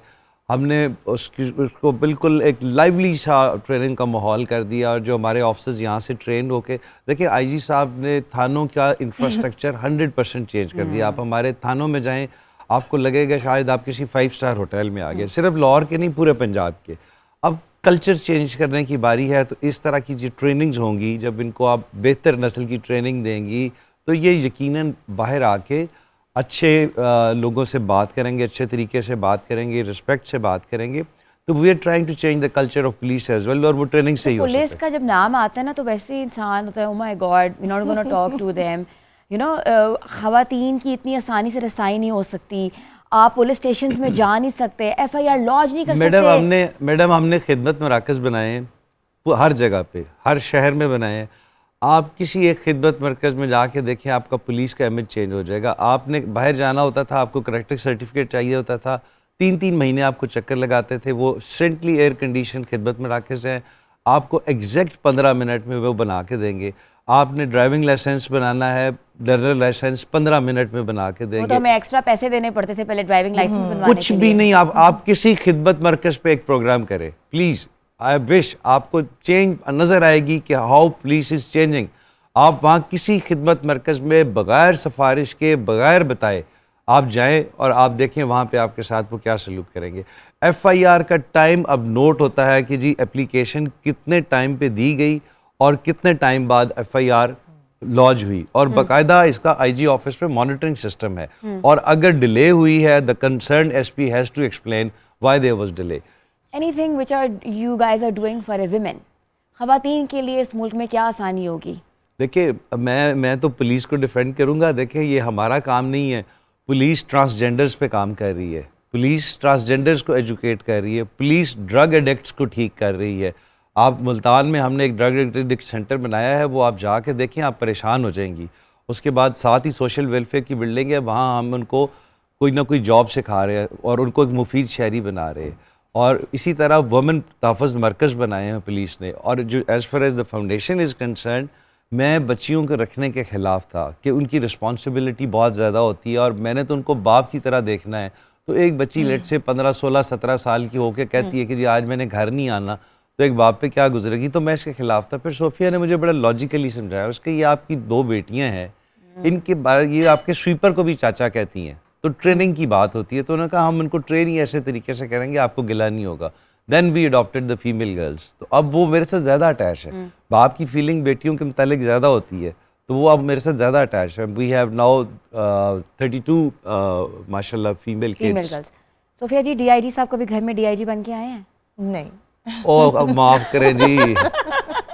C: हमने उसको बिल्कुल एक लाइवली सा ट्रेनिंग का माहौल कर दिया, और जो हमारे ऑफिसर्स यहाँ से ट्रेंड होके, देखिए आईजी साहब ने थानों का इंफ्रास्ट्रक्चर 100% चेंज कर दिया। आप हमारे थानों में जाएं, आपको लगेगा शायद आप किसी 5 स्टार होटल में आ गए, सिर्फ लाहौर के नहीं पूरे पंजाब के। अब कल्चर चेंज करने की बारी है, तो इस तरह की जो ट्रेनिंग्स होंगी, जब इनको आप बेहतर नस्ल की ट्रेनिंग देंगी तो ये यकीनन बाहर आके अच्छे लोगों से बात करेंगे, अच्छे तरीके से बात करेंगे, रिस्पेक्ट से बात करेंगे। तो we are trying to change the culture of police as well, और वो ट्रेनिंग से ही हो सकता है।
A: पुलिस का जब नाम आता है ना तो वैसे ही इंसान होता है, oh my God, we not gonna talk to them, you know. ख़वातीन की इतनी आसानी से रसाई नहीं हो सकती, आप पुलिस स्टेशन में जा नहीं सकते, FIR लॉन्च नहीं कर सकते।
C: मैडम हमने खिदमत मराकज़ बनाए हैं हर जगह पे, हर शहर में बनाए हैं। आप किसी एक खिदमत मरकज़ में जाके देखें, आपका पुलिस का इमेज चेंज हो जाएगा। आपने बाहर जाना होता था, आपको करेक्टर सर्टिफिकेट चाहिए होता था, 3-3 महीने आपको चक्कर लगाते थे। वो सेंट्रली एयर कंडीशन खिदमत मराकज़ हैं, आपको एग्जैक्ट 15 मिनट में वो बना के देंगे। आपने ड्राइविंग लाइसेंस बनाना है, लर्नर लाइसेंस 15 मिनट में बना के देंगे।
A: वो तो हमें एक्स्ट्रा पैसे देने पड़ते थे पहले ड्राइविंग लाइसेंस बनवाने
C: कुछ
A: के
C: भी
A: लिए।
C: नहीं, आप किसी खिदमत मरकज़ पे एक प्रोग्राम करें प्लीज़। आई विश आपको चेंज नज़र आएगी कि हाउ पुलिस इज़ चेंजिंग। आप वहाँ किसी खिदमत मरकज़ में बग़ैर सिफारिश के, बग़ैर बताए आप जाएं और आप देखें वहाँ पे आपके साथ वो क्या सलूक करेंगे। FIR का टाइम अब नोट होता है कि जी एप्लीकेशन कितने टाइम पे दी गई और कितने टाइम बाद FIR लॉन्च हुई, और बाकायदा इसका IG ऑफिस पे मॉनिटरिंग सिस्टम है। और अगर डिले हुई है, the concern SP has to explain why there was delay.
A: Anything which are you guys are doing for a women, ख़वातीन के लिए इस मुल्क में क्या आसानी होगी?
C: देखिए, मैं तो पुलिस को डिफेंड करूंगा। देखिए, ये हमारा काम नहीं है। पुलिस ट्रांसजेंडर्स पे काम कर रही है, पुलिस ट्रांसजेंडर्स को एजुकेट कर रही है, पुलिस ड्रग एडिक्ट्स को ठीक कर रही है। आप मुल्तान में हमने एक ड्रग एडिक्ट सेंटर बनाया है, वो आप जाके देखें, आप परेशान हो जाएंगी। उसके बाद साथ ही सोशल वेलफेयर की बिल्डिंग है, वहाँ हम उनको कोई ना कोई जॉब सिखा रहे हैं और उनको एक मुफीद शहरी बना रहे हैं। और इसी तरह वुमेन तहफ़्फ़ुज़ मरकज़ बनाए हैं पुलिस ने। और जो as far as the foundation is concern, मैं बच्चियों को रखने के ख़िलाफ़ था कि उनकी रिस्पॉन्सिबिलिटी बहुत ज़्यादा होती है, और मैंने तो उनको बाप की तरह देखना है। तो एक बच्ची लेट से 15, 16, 17 साल की होकर कहती है कि जी आज मैंने घर नहीं आना, तो एक बाप पे क्या गुजरेगी। तो मैं इसके ख़िलाफ़ था। फिर सोफिया ने मुझे बड़ा लॉजिकली समझाया, उसके ये आपकी 2 बेटियाँ हैं, इनके बारे ये आपके स्वीपर को भी चाचा कहती हैं, तो ट्रेनिंग की बात होती है। तो उन्होंने कहा हम उनको ट्रेन ही ऐसे तरीके से करेंगे आपको गिला नहीं होगा। Then we adopted the female girls. तो अब वो मेरे साथ ज़्यादा अटैच है। बाप की फीलिंग बेटियों के मुतालिक ज़्यादा होती है, तो वो अब मेरे साथ ज़्यादा अटैच है। वी हैव नाउ 32 माशाल्लाह फीमेल किड्स।
A: सोफिया जी, DIG साहब कभी घर में DIG बन के आए हैं?
B: नहीं।
C: ओह, अब माफ़ करें जी,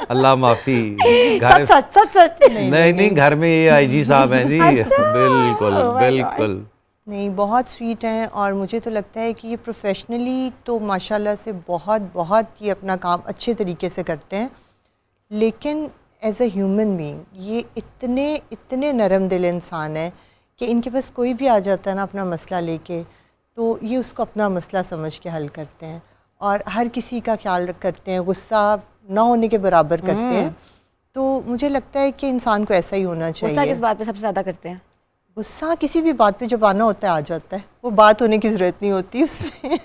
C: अल्लाह माफ़ी।
A: सच
C: नहीं, घर में ये IG साहब हैं जी। बिल्कुल बिल्कुल
B: नहीं, बहुत स्वीट हैं, और मुझे तो लगता है कि ये प्रोफेशनली तो माशाल्लाह से बहुत ये अपना काम अच्छे तरीके से करते हैं, लेकिन एज ए ह्यूमन बीइंग ये इतने नरम दिल इंसान है कि इनके पास कोई भी आ जाता है ना अपना मसला लेके, तो ये उसको अपना मसला समझ के हल करते हैं, और हर किसी का ख्याल करते हैं, गुस्सा ना होने के बराबर करते हैं। तो मुझे लगता है कि इंसान को ऐसा ही होना चाहिए।
A: गुस्सा किस बात पे सबसे ज़्यादा करते हैं?
B: गुस्सा किसी भी बात पे जब आना होता है आ जाता है, वो बात होने की ज़रूरत नहीं होती उसमें।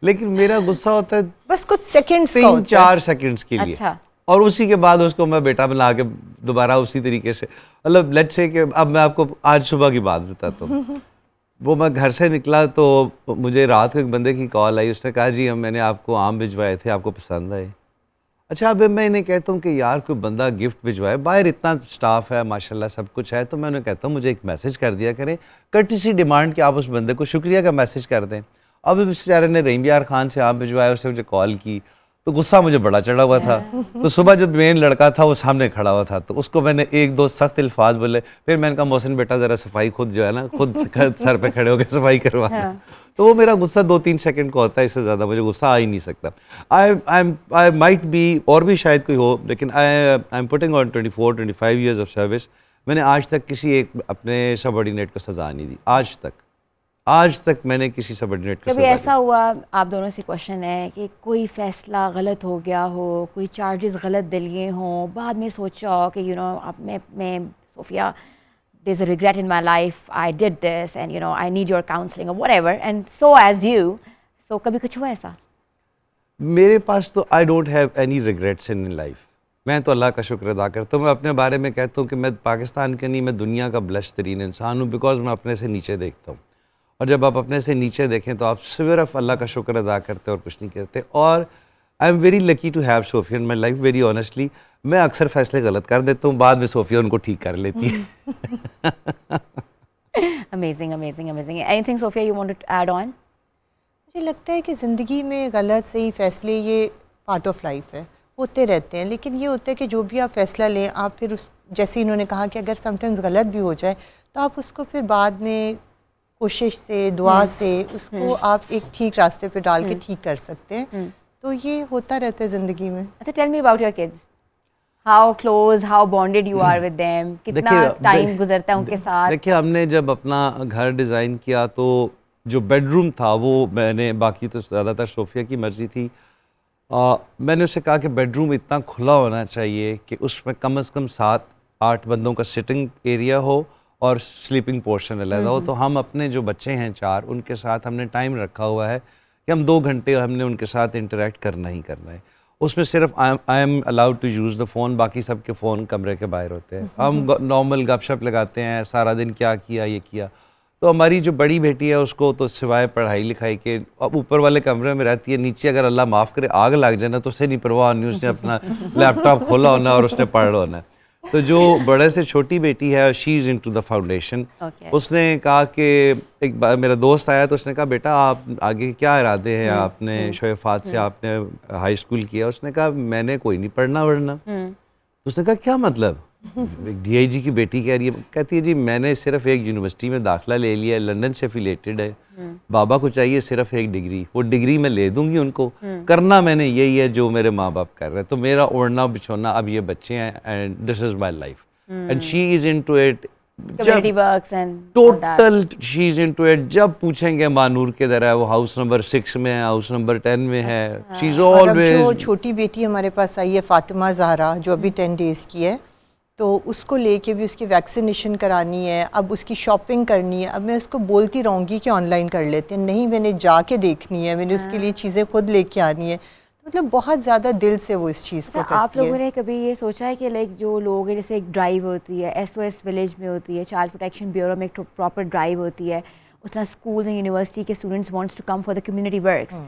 C: लेकिन मेरा गुस्सा होता है
B: बस कुछ सेकंड्स का होता है।
C: 3-4 सेकंड्स के लिए।
A: अच्छा।
C: और उसी के बाद उसको मैं बेटा बना के दोबारा उसी तरीके से, मतलब लेट्स से कि अब मैं आपको आज सुबह की बात बताता हूँ। वो मैं घर से निकला तो मुझे रात को एक बंदे की कॉल आई, उसने कहा जी मैंने आपको आम भिजवाए थे, आपको पसंद आए। अच्छा, अब मैं इन्हें कहता हूँ कि यार कोई बंदा गिफ्ट भिजवाए, बाहर इतना स्टाफ है माशाल्लाह सब कुछ है, तो मैं उन्हें कहता हूँ मुझे एक मैसेज कर दिया करें, कर्टिसी डिमांड कि आप उस बंदे को शुक्रिया का मैसेज कर दें। अब इस बेचारे ने रहीम यार खान से आम भिजवाया, उसने मुझे कॉल की, तो गुस्सा मुझे बड़ा चढ़ा हुआ था। तो सुबह जब मेन लड़का था वो सामने खड़ा हुआ था, तो उसको मैंने एक दो सख्त अल्फाज बोले, फिर मैंने कहा मोहसिन बेटा ज़रा सफाई खुद जो है ना, खुद सर पे खड़े होकर सफाई करवा। तो वो मेरा गुस्सा 2-3 सेकंड का होता है, इससे ज़्यादा मुझे गुस्सा आ ही नहीं सकता। आई माइट बी, और भी शायद कोई हो, लेकिन I am putting on 24-25 years of service. मैंने आज तक किसी एक अपने सबऑर्डिनेट को सज़ा नहीं दी, आज तक मैंने किसी सबऑर्डिनेट को
A: कभी
C: सज़ा
A: ऐसा हुआ, आप दोनों से क्वेश्चन है, कि कोई फ़ैसला गलत हो गया हो, कोई चार्जेस गलत दिए हों, बाद में सोचा हो कि अब मैं Sophia, there's a regret in my life, I did this and I need your counseling or whatever, and so as you, so कभी कुछ हुआ ऐसा?
C: मेरे पास तो I don't have any regrets in life. मैं तो अल्लाह का शुक्र अदा करता हूँ। मैं अपने बारे में कहता हूँ कि मैं पाकिस्तान के नहीं, मैं दुनिया का ब्लेस्ड तरीन इंसान हूँ, बिकॉज मैं अपने से नीचे देखता हूँ। और जब आप अपने से नीचे देखें तो आप सिर्फ अल्लाह का शुक्र अदा करते और कुछ नहीं करते। और I am very lucky to have Sophia in my life, very honestly. मैं अक्सर फैसले गलत कर देता हूँ, बाद में सोफिया उनको ठीक कर लेती है।
A: Amazing, amazing, amazing. Anything, Sophia, you want to add on?
B: मुझे लगता है कि ज़िंदगी में गलत सही फ़ैसले ये पार्ट ऑफ लाइफ है, होते रहते हैं, लेकिन ये होता है कि जो भी आप फ़ैसला लें, आप फिर उस, जैसे इन्होंने कहा कि अगर समटाइम्स गलत भी हो जाए तो आप उसको फिर बाद में कोशिश से, दुआ से उसको आप एक ठीक रास्ते पे डाल के ठीक कर सकते हैं। तो ये होता रहता है ज़िंदगी में।
A: अच्छा, tell me about your kids. How close, how bonded you are with them? कितना टाइम गुजरता है उनके साथ?
C: देखिए, हमने जब अपना घर डिज़ाइन किया तो जो बेडरूम था वो मैंने, बाकी तो ज़्यादातर सोफिया की मर्ज़ी थी, मैंने उससे कहा कि बेडरूम इतना खुला होना चाहिए कि उसमें कम से कम 7-8 बंदों का सिटिंग एरिया हो और स्लीपिंग पोर्शन अलग हो। तो हम अपने जो बच्चे हैं 4, उनके साथ हमने टाइम रखा हुआ है कि हम 2 घंटे हमने उनके साथ इंटरेक्ट करना ही करना है। उसमें सिर्फ I am allowed to use the phone, बाकी सबके फ़ोन कमरे के बाहर होते हैं। हम नॉर्मल गपशप लगाते हैं, सारा दिन क्या किया, ये किया। तो हमारी जो बड़ी बेटी है उसको तो सिवाय पढ़ाई लिखाई के, अब ऊपर वाले कमरे में रहती है, नीचे अगर अल्लाह माफ़ करे आग लग जाए ना तो उससे नहीं परवाह नहीं, उसने अपना लैपटॉप खोला होना और उसने पढ़ होना है। तो जो बड़े से छोटी बेटी है, she is into the foundation. उसने कहा कि एक बार मेरा दोस्त आया तो उसने कहा बेटा आप आगे क्या इरादे हैं, आपने शोएफात से आपने हाई स्कूल किया। उसने कहा मैंने कोई नहीं पढ़ना वढ़ना। तो उसने कहा क्या मतलब? DIG की बेटी कह रही है, कहती है जी मैंने सिर्फ एक यूनिवर्सिटी में दाखिला ले लिया है, लंदन से एफिलेटेड है, बाबा को चाहिए सिर्फ एक डिग्री, वो डिग्री मैं ले दूंगी उनको, करना मैंने यही है जो मेरे माँ बाप कर रहे हैं। तो मेरा ओढ़ना बिछोना अब ये बच्चे हैं and this is my life and she is into it,
A: community works and
C: total she is into it. जब पूछेंगे मानूर किधर है, वो हाउस नंबर 6 में है, हाउस नंबर 10 में है। She is always.
B: जो छोटी बेटी हमारे पास आई है फातिमा ज़हरा, जो अभी 10 डेज़ की है, तो उसको लेके भी उसकी वैक्सीनेशन करानी है, अब उसकी शॉपिंग करनी है। अब मैं उसको बोलती रहूँगी कि ऑनलाइन कर लेते हैं, नहीं मैंने जाके देखनी है, मैंने उसके लिए चीज़ें खुद लेके आनी है। मतलब बहुत ज़्यादा दिल से वो इस चीज़ को करती है।
A: आप लोगों ने कभी ये सोचा है कि लाइक जो लोग हैं, जैसे एक ड्राइव होती है SOS विलेज में होती है, चाइल्ड प्रोटेक्शन ब्यूरो में एक प्रॉपर ड्राइव होती है, उस तरह स्कूल्स एंड यूनिवर्सिटी के students wants to come for the community works,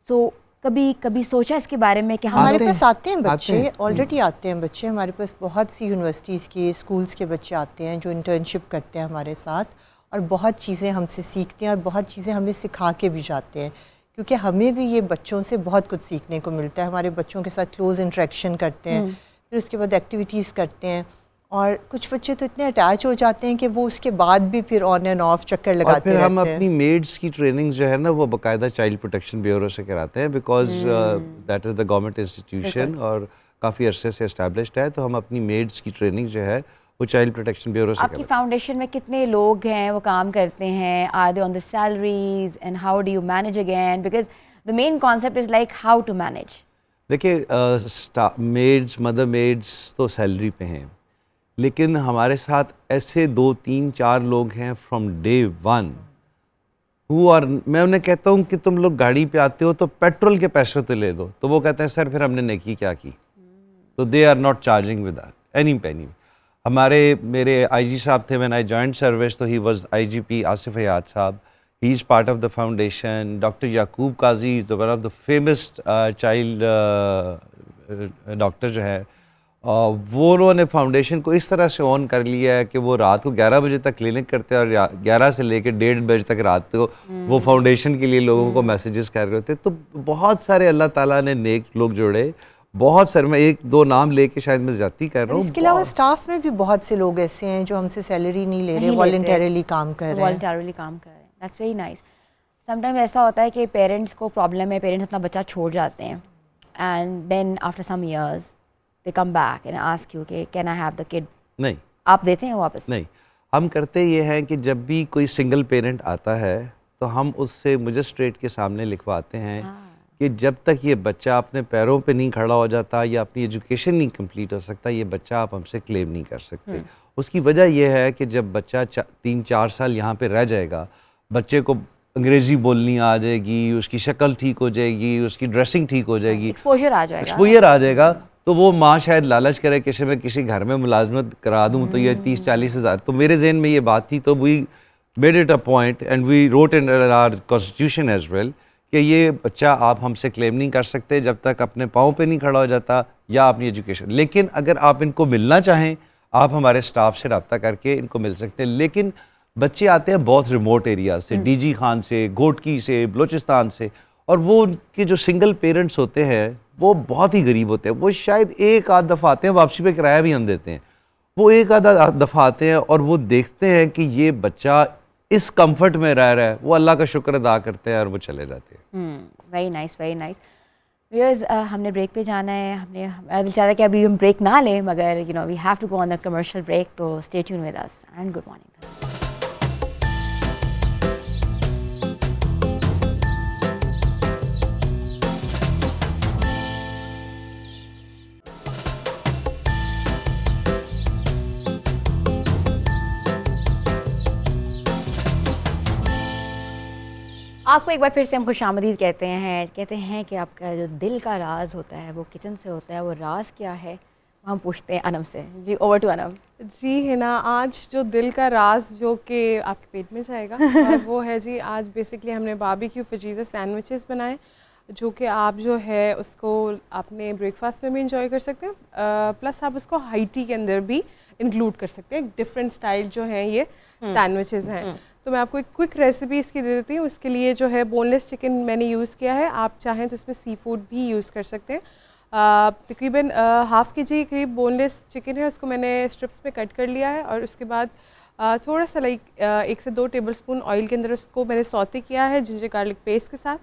A: so कभी सोचा इसके बारे में कि
B: हमारे पास आते हैं बच्चे, ऑलरेडी आते हैं बच्चे हमारे पास, बहुत सी यूनिवर्सिटीज़ के स्कूल्स के बच्चे आते हैं जो इंटर्नशिप करते हैं हमारे साथ, और बहुत चीज़ें हमसे सीखते हैं और बहुत चीज़ें हमें सिखा के भी जाते हैं, क्योंकि हमें भी ये बच्चों से बहुत कुछ सीखने को मिलता है। हमारे बच्चों के साथ क्लोज इंटरेक्शन करते हैं, फिर उसके बाद एक्टिविटीज़ करते हैं, और कुछ बच्चे तो इतने अटैच हो जाते हैं कि वो उसके बाद भी फिर ऑन एंड ऑफ चक्कर लगाते रहते हैं।
C: और फिर हम अपनी मेड्स की ट्रेनिंग जो है ना वो बाकायदा चाइल्ड प्रोटेक्शन ब्यूरो से कराते हैं, because that is the government institution और काफ़ी अरसे से एस्टैब्लिश्ड है। तो हम अपनी मेड्स की ट्रेनिंग जो है वो चाइल्ड प्रोटेक्शन ब्यूरो से
A: आपकी फाउंडेशन में कितने लोग हैं वो काम करते हैं? Are they on the salaries and how do you manage again, because the main concept is like how to manage.
C: देखिए, मेड्स, मदर मेड्स तो सैलरी पे हैं, लेकिन हमारे साथ ऐसे 2-3-4 लोग हैं फ्रॉम डे 1 हु आर, मैं उन्हें कहता हूँ कि तुम लोग गाड़ी पे आते हो तो पेट्रोल के पैसे तो ले दो, तो वो कहते हैं सर फिर हमने नेकी क्या की। तो they are not charging with any penny. हमारे मेरे आईजी साहब थे व्हेन आई जॉइंड सर्विस, तो he was IGP Asif Hayat sahab, he is part of the foundation. Doctor Yakub Qazi is one of the famous child doctor जो है, वो उन्होंने फाउंडेशन को इस तरह से ऑन कर लिया है कि वो रात को 11 बजे तक क्लिनिक करते हैं और 11 से लेकर 1:30 बजे तक रात को वो फाउंडेशन के लिए लोगों को मैसेजेस कर रहे होते। तो बहुत सारे अल्लाह ताला ने नेक लोग जोड़े, बहुत सारे, मैं एक दो नाम लेके शायद मैं ज्यादती कर रहा हूँ।
B: इसके अलावा स्टाफ में भी बहुत से लोग ऐसे हैं जो हमसे सैलरी नहीं ले रहे, वॉलंटरली काम कर रहे हैं।
A: वॉलंटरली काम कर रहे हैं, दैट्स वेरी नाइस। समटाइम ऐसा होता है कि पेरेंट्स को प्रॉब्लम है, पेरेंट्स अपना बच्चा छोड़ जाते हैं and then after some years they come back and ask you कि can I have the kid.
C: नहीं,
A: आप देते हैं वापस?
C: नहीं, हम करते ये हैं कि जब भी कोई सिंगल पेरेंट आता है तो हम उससे मजिस्ट्रेट के सामने लिखवाते हैं कि जब तक ये बच्चा अपने पैरों पे नहीं खड़ा हो जाता या अपनी एजुकेशन नहीं कंप्लीट हो सकता, ये बच्चा आप हमसे क्लेम नहीं कर सकते। उसकी वजह यह है कि जब बच्चा 3-4 साल यहाँ पे रह जाएगा, बच्चे को अंग्रेज़ी बोलनी आ जाएगी, उसकी शक्ल ठीक हो जाएगी, उसकी ड्रेसिंग ठीक हो जाएगी,
A: एक्सपोजर आ जाएगा,
C: एक्सपोजर आ जाएगा, तो वो माँ शायद लालच करे कि मैं किसी घर में मुलाजमत करा दूँ तो ये 30-40 हज़ार। तो मेरे जहन में ये बात थी, तो we made it a point and we wrote in our constitution as well कि ये बच्चा आप हमसे क्लेम नहीं कर सकते जब तक अपने पाँव पे नहीं खड़ा हो जाता या अपनी एजुकेशन। लेकिन अगर आप इनको मिलना चाहें, आप हमारे स्टाफ से रब्ता करके इनको मिल सकते हैं। लेकिन बच्चे आते हैं बहुत रिमोट एरिया से, डीजी खान से, घोटकी से, बलूचिस्तान से, और वो उनके जो सिंगल पेरेंट्स होते हैं वो बहुत ही गरीब होते हैं। वो शायद एक आध दफ़ा आते हैं, वापसी पे किराया भी हम देते हैं। वो एक आधा दफ़ा आते हैं और वो देखते हैं कि ये बच्चा इस कंफर्ट में रह रहा है, वो अल्लाह का शुक्र अदा करते हैं और वो चले जाते हैं।
A: Very nice, very nice. Viewers, हमने ब्रेक पे जाना है, हमें दिल चाह रहा है कि अभी हम ब्रेक ना लें, मगर you know we have to go on the commercial break, तो stay tune with us and good morning. आपको एक बार फिर से हम खुशामदीद कहते हैं कि आपका जो दिल का राज होता है वो किचन से होता है। वो राज क्या है हम पूछते हैं अनम से। जी, ओवर टू अनम।
D: जी हिना, आज जो दिल का राज जो कि आपके पेट में जाएगा और वो है जी, आज बेसिकली हमने बारबेक्यू फजीज़ा सैंडविचेस बनाए जो कि आप जो है उसको अपने ब्रेकफास्ट में भी इंजॉय कर सकते हैं, प्लस आप उसको हाई टी के अंदर भी इंक्लूड कर सकते हैं। डिफरेंट स्टाइल जो है ये सैंडविचेस हैं। तो मैं आपको एक क्विक रेसिपी इसकी दे देती हूँ। इसके लिए जो है बोनलेस चिकन मैंने यूज़ किया है, आप चाहें तो इसमें सी फूड भी यूज़ कर सकते हैं। तकरीबन हाफ़ के जी करीब बोनलेस चिकन है, उसको मैंने स्ट्रिप्स में कट कर लिया है और उसके बाद थोड़ा सा 1 से 2 टेबलस्पून ऑयल के अंदर उसको मैंने सौते किया है जिंजर गार्लिक पेस्ट के साथ।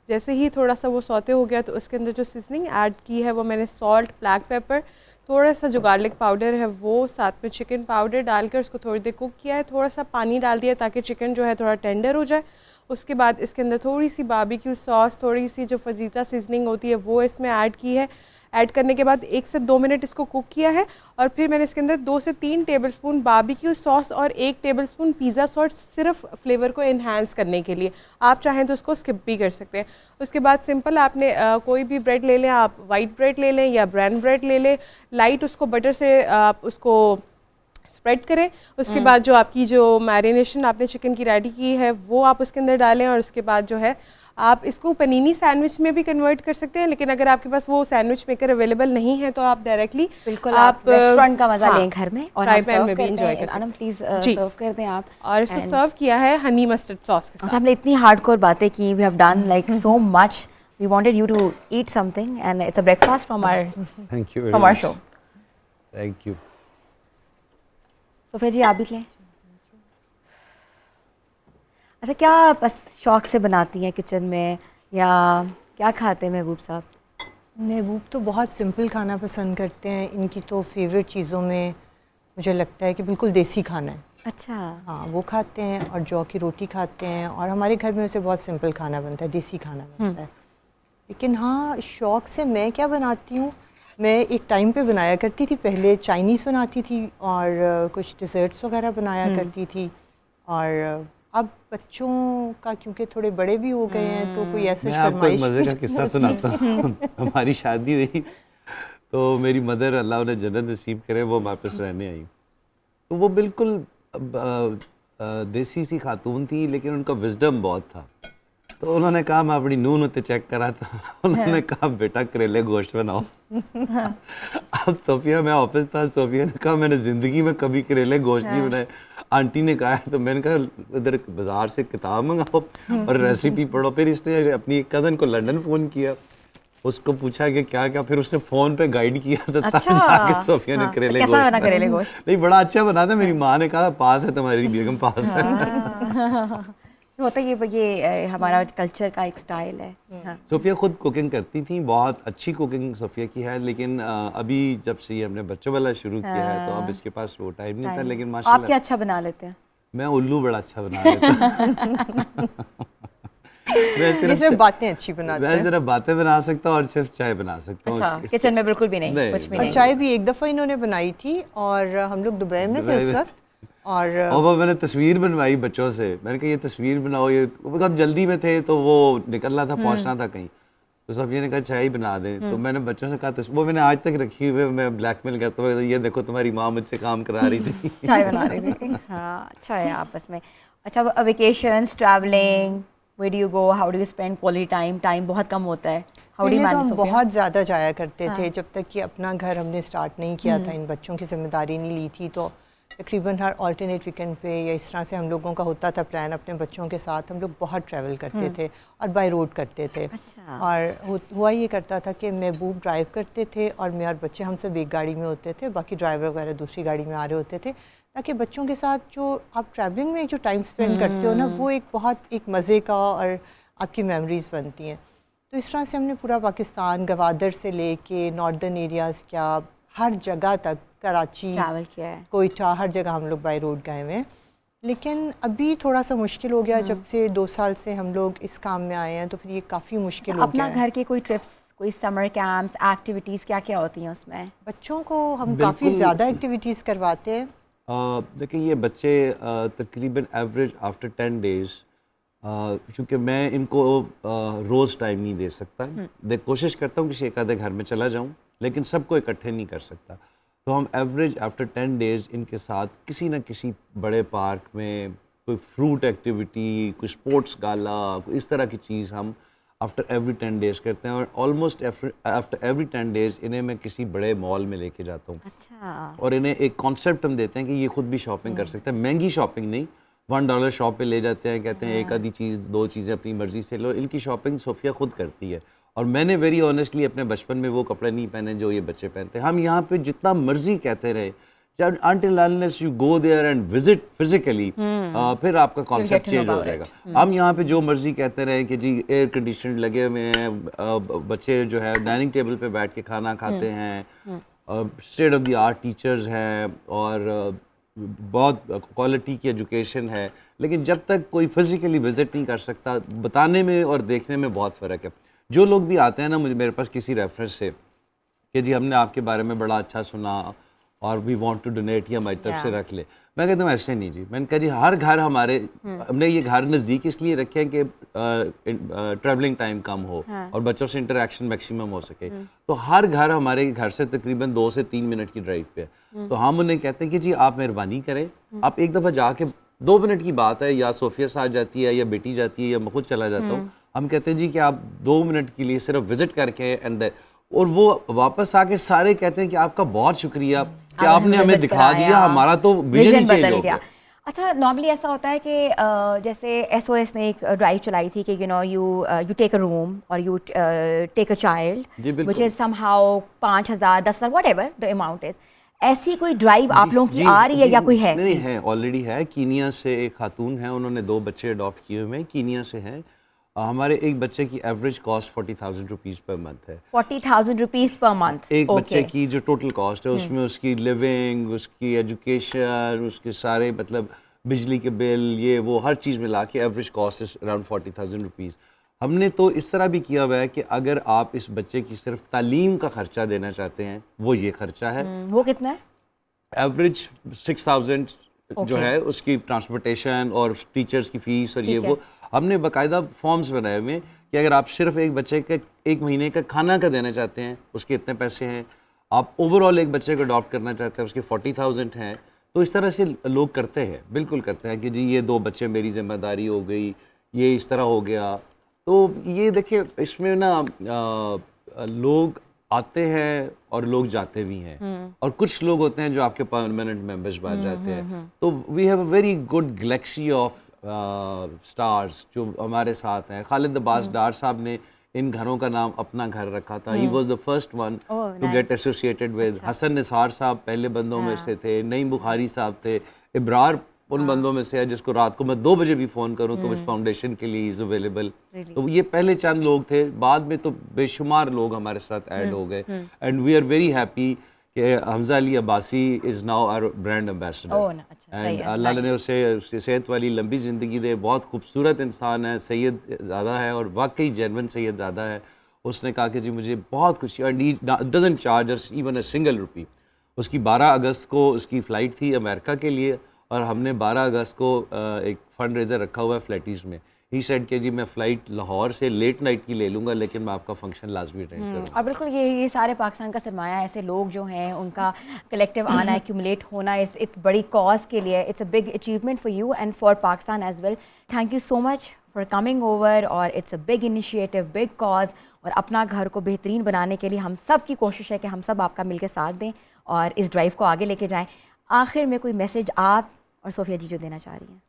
D: जैसे ही थोड़ा सा वो सौते हो गया तो उसके अंदर जो सीजनिंग ऐड की है वो मैंने सॉल्ट, ब्लैक पेपर, थोड़ा सा जो गार्लिक पाउडर है वो, साथ में चिकन पाउडर डालकर उसको थोड़ी देर कुक किया है। थोड़ा सा पानी डाल दिया ताकि चिकन जो है थोड़ा टेंडर हो जाए। उसके बाद इसके अंदर थोड़ी सी बारबेक्यू सॉस, थोड़ी सी जो फजीता सीजनिंग होती है वो इसमें ऐड की है। ऐड करने के बाद 1 से 2 मिनट इसको कुक किया है और फिर मैंने इसके अंदर 2 से 3 टेबलस्पून बारबेक्यू सॉस और 1 टेबलस्पून पिज़्ज़ा सॉस, सिर्फ फ्लेवर को इन्हांस करने के लिए। आप चाहें तो उसको स्किप भी कर सकते हैं। उसके बाद सिंपल आपने कोई भी ब्रेड ले लें, आप वाइट ब्रेड ले लें या ब्राउन ब्रेड ले लें, लाइट उसको बटर से आप उसको स्प्रेड करें। उसके बाद जो आपकी जो मैरिनेशन आपने चिकन की रेडी की है वो आप उसके अंदर डालें और उसके बाद जो है आप इसको पनीनी सैंडविच में भी कन्वर्ट कर सकते हैं। लेकिन अगर आपके पास वो सैंडविच मेकर अवेलेबल नहीं है तो आप डायरेक्टली
A: बिल्कुल आप रेस्टोरेंट का मजा लें घर में और
D: फ्राई पैन में भी एंजॉय कर सकते हैं।
A: अनम प्लीज सर्व कर दें आप।
D: और इसको सर्व किया है हनी मस्टर्ड सॉस के साथ।
A: हमने इतनी हार्डकोर बातें की, we have done like so much, we wanted you to eat something and it's a breakfast from our show.
C: Thank you.
A: Sophia ji, आप भी लें। अच्छा, क्या बस शौक से बनाती हैं किचन में या क्या खाते हैं महबूब साहब?
B: महबूब तो बहुत सिंपल खाना पसंद करते हैं। इनकी तो फेवरेट चीज़ों में मुझे लगता है कि बिल्कुल देसी खाना है।
A: अच्छा।
B: हाँ, वो खाते हैं और जौ की रोटी खाते हैं और हमारे घर में वैसे बहुत सिंपल खाना बनता है, देसी खाना बनता है। लेकिन हाँ, शौक से मैं क्या बनाती हूँ, मैं एक टाइम पे बनाया करती थी, पहले चाइनीज़ बनाती थी और कुछ डिज़र्ट्स वगैरह बनाया करती थी। और अब बच्चों का क्योंकि थोड़े बड़े भी हो गए हैं तो कोई ऐसे फरमाइश।
C: मज़े का किस्सा सुनाता हूँ। हमारी शादी हुई तो मेरी मदर, अल्लाह उन्हें जन्नत नसीब करे, वो हमारे पास रहने आई। तो वो बिल्कुल देसी सी खातून थी, लेकिन उनका विजडम बहुत था। तो उन्होंने कहा, मैं अपनी नून उते चेक करा था, उन्होंने कहा बेटा करेले गोश्त बनाओ। अब सोफिया, मैं ऑफिस था, सोफिया ने कहा मैंने ज़िंदगी में कभी करेले गोश्त नहीं बनाए। आंटी ने कहा है, तो मैंने कहा इधर बाजार से किताब मंगाओ और रेसिपी पढ़ो। फिर इसने अपनी कज़न को लंदन फ़ोन किया, उसको पूछा कि क्या क्या, फिर उसने फ़ोन पे गाइड किया था, तब जाके सोफिया ने करेले
A: कैसा बना करेले गोश्त?
C: नहीं, बड़ा अच्छा बना था। मेरी माँ ने कहा पास है, तुम्हारी बेगम पास है।
A: होता ये हमारा कल्चर का एक स्टाइल है। हाँ।
C: सोफिया खुद कुकिंग करती थी, बहुत अच्छी कुकिंग सोफिया की है, लेकिन अभी जब से ये हमने बच्चों वाला शुरू किया है तो अब इसके पास वो टाइम नहीं था। लेकिन
A: आप
C: माशाल्लाह
A: क्या अच्छा बना लेते हैं?
C: मैं उल्लू बड़ा अच्छा बना लेता
B: ये सिर्फ बातें अच्छी बनाते
C: मैं
B: हैं।
C: सिर्फ बातें बना सकता हूँ और सिर्फ चाय बना सकता हूँ।
A: अच्छा, किचन में बिल्कुल भी नहीं, कुछ भी
B: और
A: नहीं।
B: चाय भी एक दफ़ा इन्होंने बनाई थी और हम लोग दुबई में थे उस वक्त, और
C: वो मैंने तस्वीर बनवाई बच्चों से, मैंने कहा ये तस्वीर बनाओ, ये हम जल्दी में थे तो वो निकलना था, पहुंचना था कहीं, तो सोफिया ने कहा चाय ही बना दें। तो मैंने बच्चों से कहा, वो मैंने आज तक रखी हुई है, मैं ब्लैकमेल करता हुआ, ये देखो तुम्हारी माँ मुझसे काम करा रही थी।
A: चाय बना रही थी। हाँ, अच्छा है आपस में। अच्छा, vacations, travelling, where do you go, how do you spend quality time? Time बहुत कम होता है। How do you
B: पहले तो
A: manage,
B: हम
A: सोफिया?
B: बहुत ज़्यादा जाया करते थे, जब तक कि अपना घर हमने स्टार्ट नहीं किया था, इन बच्चों की जिम्मेदारी नहीं ली थी, तो तकरीबन हर ऑल्टरनेट वीकेंड पे या इस तरह से हम लोगों का होता था प्लान अपने बच्चों के साथ। हम लोग बहुत ट्रैवल करते थे और बाय रोड करते थे।
A: अच्छा।
B: और हुआ ये करता था कि महबूब ड्राइव करते थे और मैं और बच्चे हम सब एक गाड़ी में होते थे, बाकी ड्राइवर वगैरह दूसरी गाड़ी में आ रहे होते थे, ताकि बच्चों के साथ जो आप ट्रैवलिंग में जो टाइम स्पेंड करते हो ना, वो एक बहुत एक मज़े का और आपकी मेमोरीज़ बनती हैं। तो इस तरह से हमने पूरा पाकिस्तान, गवादर से लेके नॉर्दर्न एरियाज़, क्या हर जगह तक, कराची,
A: ट्रैवल किया है।
B: कोयटा, हर जगह हम लोग बाय रोड गए हुए हैं। लेकिन अभी थोड़ा सा मुश्किल हो गया, जब से 2 साल से हम लोग इस काम में आए हैं, तो फिर ये काफ़ी मुश्किल हो गया
A: अपना
B: है।
A: घर के कोई ट्रिप्स, कोई समर कैंप्स, एक्टिविटीज़ क्या क्या होती हैं उसमें?
B: बच्चों को हम
C: बिल्कुल।
B: काफ़ी ज़्यादा एक्टिविटीज़ करवाते हैं।
C: देखिए ये बच्चे तकरीबन एवरेज आफ्टर 10 डेज़, क्योंकि मैं इनको रोज़ टाइम नहीं दे सकता, कोशिश करता हूँ कि एक आधे घर में चला जाऊँ, लेकिन सबको इकट्ठे नहीं कर सकता। तो हम एवरेज आफ्टर 10 डेज़ इनके साथ किसी न किसी बड़े पार्क में कोई फ्रूट एक्टिविटी, कोई स्पोर्ट्स गाला, कोई इस तरह की चीज़ हम आफ्टर एवरी 10 डेज़ करते हैं। और ऑलमोस्ट आफ्टर एवरी 10 डेज़ इन्हें मैं किसी बड़े मॉल में लेके जाता हूँ।
A: अच्छा।
C: और इन्हें एक कॉन्सेप्ट हम देते हैं कि ये खुद भी शॉपिंग कर सकते हैं, महंगी शॉपिंग नहीं, $1 शॉप पे ले जाते हैं, कहते हैं एक आधी चीज़, 2 चीज़ें अपनी मर्ज़ी से लो। इनकी शॉपिंग सोफिया खुद करती है। और मैंने वेरी ऑनेस्टली अपने बचपन में वो कपड़े नहीं पहने जो ये बच्चे पहनते हैं। हम यहाँ पे जितना मर्जी कहते रहे, until unless you go there and visit physically, फिर आपका कॉन्सेप्ट
A: to know
C: चेंज हो
A: about
C: जाएगा। हम यहाँ पे जो मर्जी कहते रहे कि जी एयर कंडीशन लगे हुए हैं, बच्चे जो है डाइनिंग टेबल पे बैठ के खाना खाते हैं, state of the art teachers हैं और बहुत क्वालिटी की एजुकेशन है, लेकिन जब तक कोई फिजिकली विजिट नहीं कर सकता, बताने में और देखने में बहुत फ़र्क है। जो लोग भी आते हैं ना मुझे, मेरे पास किसी रेफरेंस से कि जी हमने आपके बारे में बड़ा अच्छा सुना और वी वांट टू डोनेट, या हमारी तरफ से रख ले, मैं कहता हूँ ऐसे नहीं जी। मैंने कहा जी हर घर हमारे, हमने ये घर नज़दीक इसलिए रखे हैं कि ट्रैवलिंग टाइम कम हो और बच्चों से इंटरेक्शन मैक्सिमम हो सके। तो हर घर हमारे घर से तकरीबन 2 से 3 मिनट की ड्राइव पे है। तो हम उन्हें कहते हैं कि जी आप मेहरबानी करें, आप एक दफ़ा जाके, 2 मिनट की बात है, या सोफिया साथ जाती है या बेटी जाती है या मैं खुद चला जाता हूँ, हम कहते हैं जी कि आप 2 मिनट के लिए सिर्फ विजिट करके एंड, और वो वापस आके सारे कहते हैं कि आपका बहुत शुक्रिया कि आपने हमें दिखा दिया, हमारा तो विजन ही चेंज हो गया।
A: अच्छा, नॉर्मली ऐसा होता है कि जैसे SOS ने एक ड्राइव चलाई थी कि यू टेक अ रूम और you take a child which is somehow 5,000, 10,000, whatever the amount is. ऐसी कोई ड्राइव आप लोगों की आ रही है या कोई है?
C: नहीं है, ऑलरेडी है। कीनिया से एक खातून है, उन्होंने 2 बच्चे अडॉप्ट किए हुए हैं, कीनिया से हैं। हमारे एक बच्चे की average cost 40,000 rupees per month है।
A: 40,000 रुपीज़ पर मंथ
C: एक बच्चे की जो टोटल कॉस्ट है उसमें उसकी लिविंग, उसकी एजुकेशन, उसके सारे मतलब बिजली के बिल, ये वो हर चीज़ मिला के average cost is around 40,000 rupees. हमने तो इस तरह भी किया हुआ है कि अगर आप इस बच्चे की सिर्फ तालीम का खर्चा देना चाहते हैं, वो ये खर्चा है।
A: वो कितना है?
C: एवरेज 6,000 जो है उसकी ट्रांसपोर्टेशन और टीचर्स की फीस और ये वो। हमने बाकायदा फॉर्म्स बनाए हुए हैं कि अगर आप सिर्फ एक बच्चे के 1 महीने का खाना का देना चाहते हैं, उसके इतने पैसे हैं। आप ओवरऑल एक बच्चे को अडॉप्ट करना चाहते हैं, उसके 40,000 हैं। तो इस तरह से लोग करते हैं, बिल्कुल करते हैं कि जी ये 2 बच्चे मेरी ज़िम्मेदारी हो गई, ये इस तरह हो गया। तो ये देखिए इसमें ना लोग आते हैं और लोग जाते भी हैं, और कुछ लोग होते हैं जो आपके परमानेंट मेंबर्स बन जाते हैं। तो we have a very good galaxy of stars जो हमारे साथ हैं। खालिद अब्बास डार साहब ने इन घरों का नाम अपना घर रखा था। He was the first one
A: Oh,
C: to get
A: nice.
C: Associated with.
A: अच्छा।
C: हसन निसार साहब पहले बंदों में
A: हाँ।
C: से थे। नईम बुखारी साहब थे। इब्रार उन बंदों में से है जिसको रात को मैं 2 बजे भी फ़ोन करूं तो इस फाउंडेशन के लिए इज़ अवेलेबल।
A: Really?
C: तो ये पहले चंद लोग थे, बाद में तो बेशुमार लोग हमारे साथ ऐड हो गए। And we are very happy कि Hamza Ali Abbasi is now our brand ambassador.
A: Oh, अच्छा, सही
C: एंड
A: है,
C: अल्लाह ने
A: nice.
C: उसे सेहत वाली लंबी ज़िंदगी दे। बहुत खूबसूरत इंसान है, सैयद ज़्यादा है और वाकई जेन्युइन सैयद ज़्यादा है। उसने कहा कि जी मुझे बहुत खुशी, and he doesn't charge us even a single rupee. उसकी 12 अगस्त को उसकी फ़्लाइट थी अमेरिका के लिए, और हमने 12 अगस्त को एक फंड रेज़र रखा हुआ है फ्लैटीज़ में। ही सेड कि जी मैं फ़्लाइट लाहौर से लेट नाइट की ले लूँगा, लेकिन मैं आपका फंक्शन लाजमी अटेंड करूँगा।
A: और बिल्कुल ये सारे पाकिस्तान का सरमाया, ऐसे लोग जो हैं उनका कलेक्टिव आना, एक्यूमुलेट होना इस बड़ी कॉज के लिए, it's a big achievement for you and for Pakistan as well. Thank you so much for coming over, और it's a big initiative, big cause, और अपना घर को बेहतरीन बनाने के लिए हम सब की कोशिश है कि हम सब आपका मिलकर साथ दें और इस ड्राइव को आगे लेके जाएं। आखिर में कोई मैसेज आप और सोफिया जी जो देना चाह रही हैं?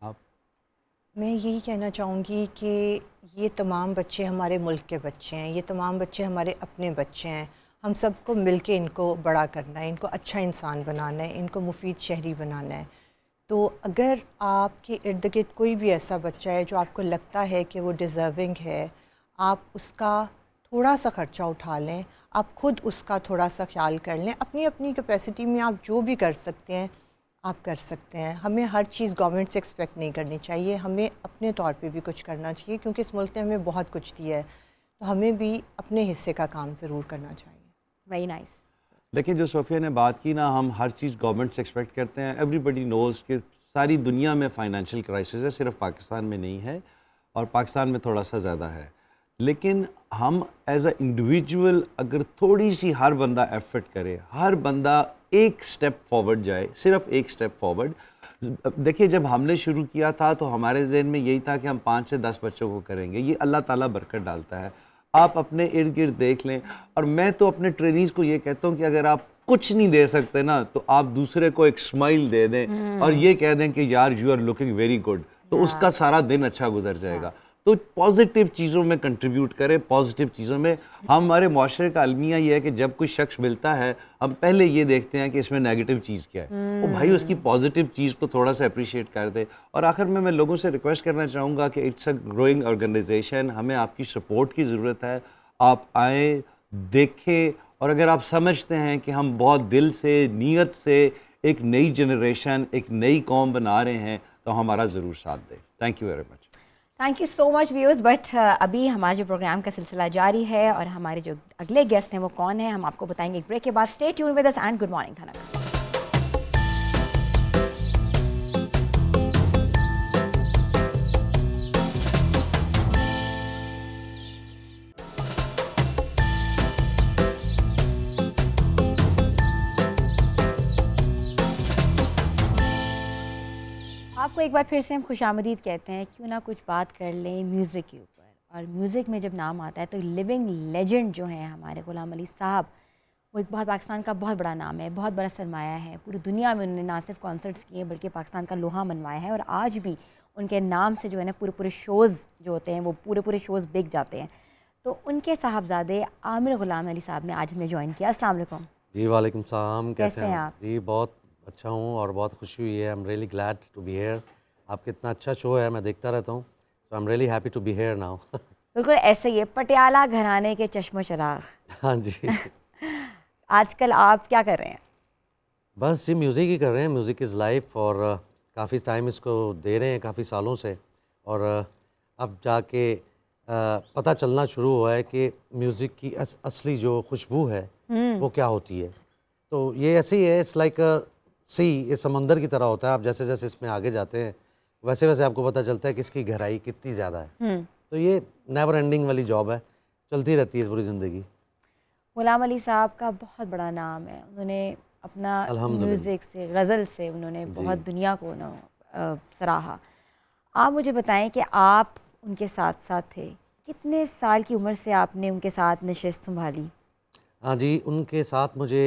C: आप
B: मैं यही कहना चाहूँगी कि ये तमाम बच्चे हमारे मुल्क के बच्चे हैं, ये तमाम बच्चे हमारे अपने बच्चे हैं। हम सबको मिलके इनको बड़ा करना है, इनको अच्छा इंसान बनाना है, इनको मुफीद शहरी बनाना है। तो अगर आपके इर्द गिर्द कोई भी ऐसा बच्चा है जो आपको लगता है कि वो डिज़र्विंग है, आप उसका थोड़ा सा ख़र्चा उठा लें, आप ख़ुद उसका थोड़ा सा ख्याल कर लें। अपनी अपनी कैपेसिटी में आप जो भी कर सकते हैं आप कर सकते हैं। हमें हर चीज़ गवर्नमेंट से एक्सपेक्ट नहीं करनी चाहिए, हमें अपने तौर पे भी कुछ करना चाहिए, क्योंकि इस मुल्क ने हमें बहुत कुछ दिया है, तो हमें भी अपने हिस्से का काम ज़रूर करना चाहिए।
A: Very nice.
C: देखिए जो सोफिया ने बात की ना, हम हर चीज़ गवर्नमेंट से एक्सपेक्ट करते हैं। एवरीबडी नोज़ कि सारी दुनिया में फाइनेंशियल क्राइसिस है, सिर्फ पाकिस्तान में नहीं है, और पाकिस्तान में थोड़ा सा ज़्यादा है। लेकिन हम एज अ इंडिविजुअल अगर थोड़ी सी हर बंदा एफर्ट करे, हर बंदा एक स्टेप फॉरवर्ड जाए, सिर्फ एक स्टेप फॉरवर्ड। देखिए जब हमने शुरू किया था तो हमारे जहन में यही था कि हम 5 से 10 बच्चों को करेंगे। ये अल्लाह ताला बरकत डालता है। आप अपने इर्द गिर्द देख लें, और मैं तो अपने ट्रेनीज़ को ये कहता हूँ कि अगर आप कुछ नहीं दे सकते ना, तो आप दूसरे को एक स्माइल दे दें और ये कह दें कि यार you are looking very good, तो उसका सारा दिन अच्छा गुजर जाएगा। तो पॉजिटिव चीज़ों में कंट्रीब्यूट करें, पॉजिटिव चीज़ों में। हमारे माशरे का अलमिया ये है कि जब कोई शख्स मिलता है, हम पहले ये देखते हैं कि इसमें नेगेटिव चीज़ क्या है। वो भाई उसकी पॉजिटिव चीज़ को थोड़ा सा अप्रिशिएट कर दे। और आखिर में मैं लोगों से रिक्वेस्ट करना चाहूँगा कि इट्स अ ग्रोइंग ऑर्गेनाइजेशन, हमें आपकी सपोर्ट की ज़रूरत है। आप आएँ, देखें, और अगर आप समझते हैं कि हम बहुत दिल से, नीयत से एक नई जनरेशन, एक नई कौम बना रहे हैं, तो हमारा ज़रूर साथ दें। Thank you very much.
A: Thank you so much viewers. But अभी हमारे जो प्रोग्राम का सिलसिला जारी है, और हमारे जो अगले गेस्ट हैं वो कौन है हम आपको बताएंगे एक ब्रेक के बाद। Stay tune with us and good morning धनक। आपको एक बार फिर से हम खुशामदीद कहते हैं। क्यों ना कुछ बात कर लें म्यूज़िक के ऊपर, और म्यूज़िक में जब नाम आता है तो लिविंग लेजेंड जो हैं हमारे ग़ुलाम अली साहब, वो एक बहुत पाकिस्तान का बहुत बड़ा नाम है, बहुत बड़ा सरमाया है। पूरी दुनिया में उन्होंने ना सिर्फ कॉन्सर्ट्स किए बल्कि पाकिस्तान का लोहा मनवाया है, और आज भी उनके नाम से जो है ना पूरे पूरे शोज़ जो होते हैं वो पूरे पूरे शोज़ बिक जाते हैं। तो उनके साहबजादे आमिर ग़ुलाम अली साहब ने आज हमें ज्वाइन किया। अस्सलाम वालेकुम।
E: जी वालेकुम सलाम,
A: कैसे हैं आप?
E: जी बहुत अच्छा हूँ और बहुत खुशी हुई है। I am really glad to be here. आपका इतना अच्छा शो है, मैं देखता रहता हूँ, so I am really happy to be here now.
A: बिल्कुल ऐसे ही है, पटियाला घराने के चश्मो चराग।
E: हाँ जी।
A: आजकल आप क्या कर रहे हैं?
E: बस जी म्यूज़िक ही कर रहे हैं, म्यूज़िक इज़ लाइफ, और काफ़ी टाइम इसको दे रहे हैं, काफ़ी सालों से, और अब जाके पता चलना शुरू हुआ है कि म्यूज़िक की असली जो खुशबू है वो क्या होती है। तो ये ऐसे ही है, इट्स लाइक सी, ये समंदर की तरह होता है। आप जैसे जैसे इसमें आगे जाते हैं वैसे वैसे आपको पता चलता है कि इसकी गहराई कितनी ज़्यादा है। तो ये नेवर एंडिंग वाली जॉब है, चलती रहती है इस पूरी ज़िंदगी।
A: ग़ुलाम अली साहब का बहुत बड़ा नाम है। उन्होंने अपना
E: अल्हम्दुलिल्लाह।
A: म्यूज़िक से, गज़ल से उन्होंने बहुत दुनिया को सराहा। आप मुझे बताएं कि आप उनके साथ साथ थे, कितने साल की उम्र से आपने उनके साथ नशिस्त संभाली?
E: हाँ जी, उनके साथ मुझे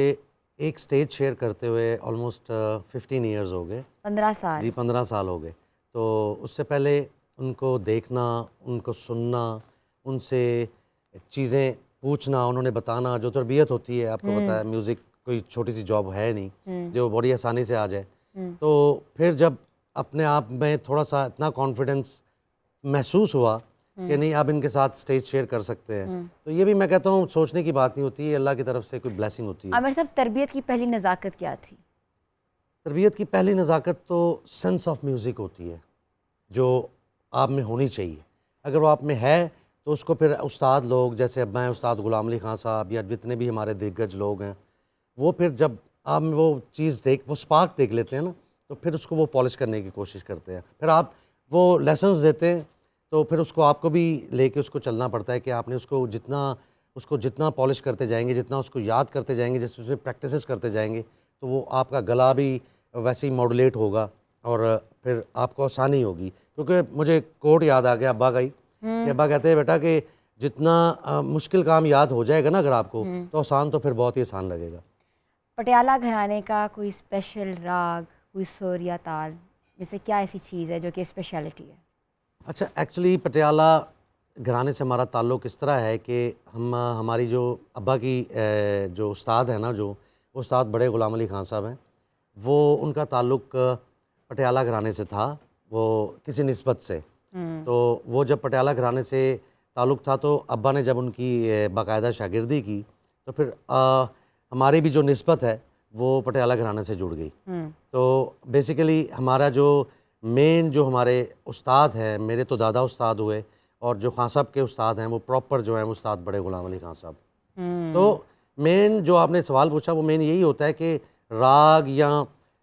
E: एक स्टेज शेयर करते हुए ऑलमोस्ट 15 ईयर्स हो गए।
A: 15 साल।
E: जी, 15 साल हो गए। तो उससे पहले उनको देखना, उनको सुनना, उनसे चीज़ें पूछना, उन्होंने बताना, जो तरबियत होती है, आपको पता है म्यूज़िक कोई छोटी सी जॉब है नहीं जो बड़ी आसानी से आ जाए। तो फिर जब अपने आप में थोड़ा सा इतना कॉन्फिडेंस महसूस हुआ कि नहीं आप इनके साथ स्टेज शेयर कर सकते हैं, तो ये भी मैं कहता हूँ सोचने की बात नहीं होती है, अल्लाह की तरफ से कोई ब्लेसिंग होती है।
A: आमिर साहब, तरबियत की पहली नज़ाकत क्या थी?
E: तरबियत की पहली नज़ाकत तो सेंस ऑफ म्यूज़िक होती है जो आप में होनी चाहिए। अगर वो आप में है तो उसको फिर उस्ताद लोग, जैसे अब मैं उस्ताद ग़ुलाम अली ख़ान साहब या जितने भी हमारे दिग्गज लोग हैं, वो फिर जब आप में वो चीज़ वो स्पार्क देख लेते हैं ना, तो फिर उसको वो पॉलिश करने की कोशिश करते हैं। फिर आप वो लेसन्स देते हैं, तो फिर उसको आपको भी लेके उसको चलना पड़ता है कि आपने उसको जितना पॉलिश करते जाएंगे, जितना उसको याद करते जाएंगे, जैसे उसमें प्रैक्टिसेस करते जाएंगे, तो वो आपका गला भी वैसे ही मॉडुलेट होगा और फिर आपको आसानी होगी। क्योंकि मुझे कोट याद आ गया अब्बा का ही, कि अब्बा कहते हैं बेटा कि जितना मुश्किल काम याद हो जाएगा ना अगर आपको, तो आसान तो फिर बहुत ही आसान लगेगा।
A: पटियाला घराने का कोई स्पेशल राग, कोई सुर या ताल, जैसे क्या ऐसी चीज़ है जो कि स्पेशलिटी है?
E: अच्छा, एक्चुअली पटियाला घराने से हमारा ताल्लुक़ इस तरह है कि हमारी जो अब्बा की जो उस्ताद है ना, जो उस्ताद बड़े ग़ुलाम अली ख़ान साहब हैं, वो उनका ताल्लुक़ पटियाला घराने से था, वो किसी निस्बत से। तो वो जब पटियाला घराने से ताल्लुक़ था, तो अब्बा ने जब उनकी बाकायदा शागिर्दी की, तो फिर हमारी भी जो निस्बत है वो पटियाला घराने से जुड़ गई। तो बेसिकली हमारा जो मेन जो हमारे उस्ताद हैं, मेरे तो दादा उस्ताद हुए, और जो खान साहब के उस्ताद हैं वो प्रॉपर जो हैं वो उस्ताद बड़े ग़ुलाम अली ख़ान साहब। तो मेन जो आपने सवाल पूछा वो मेन यही होता है कि राग या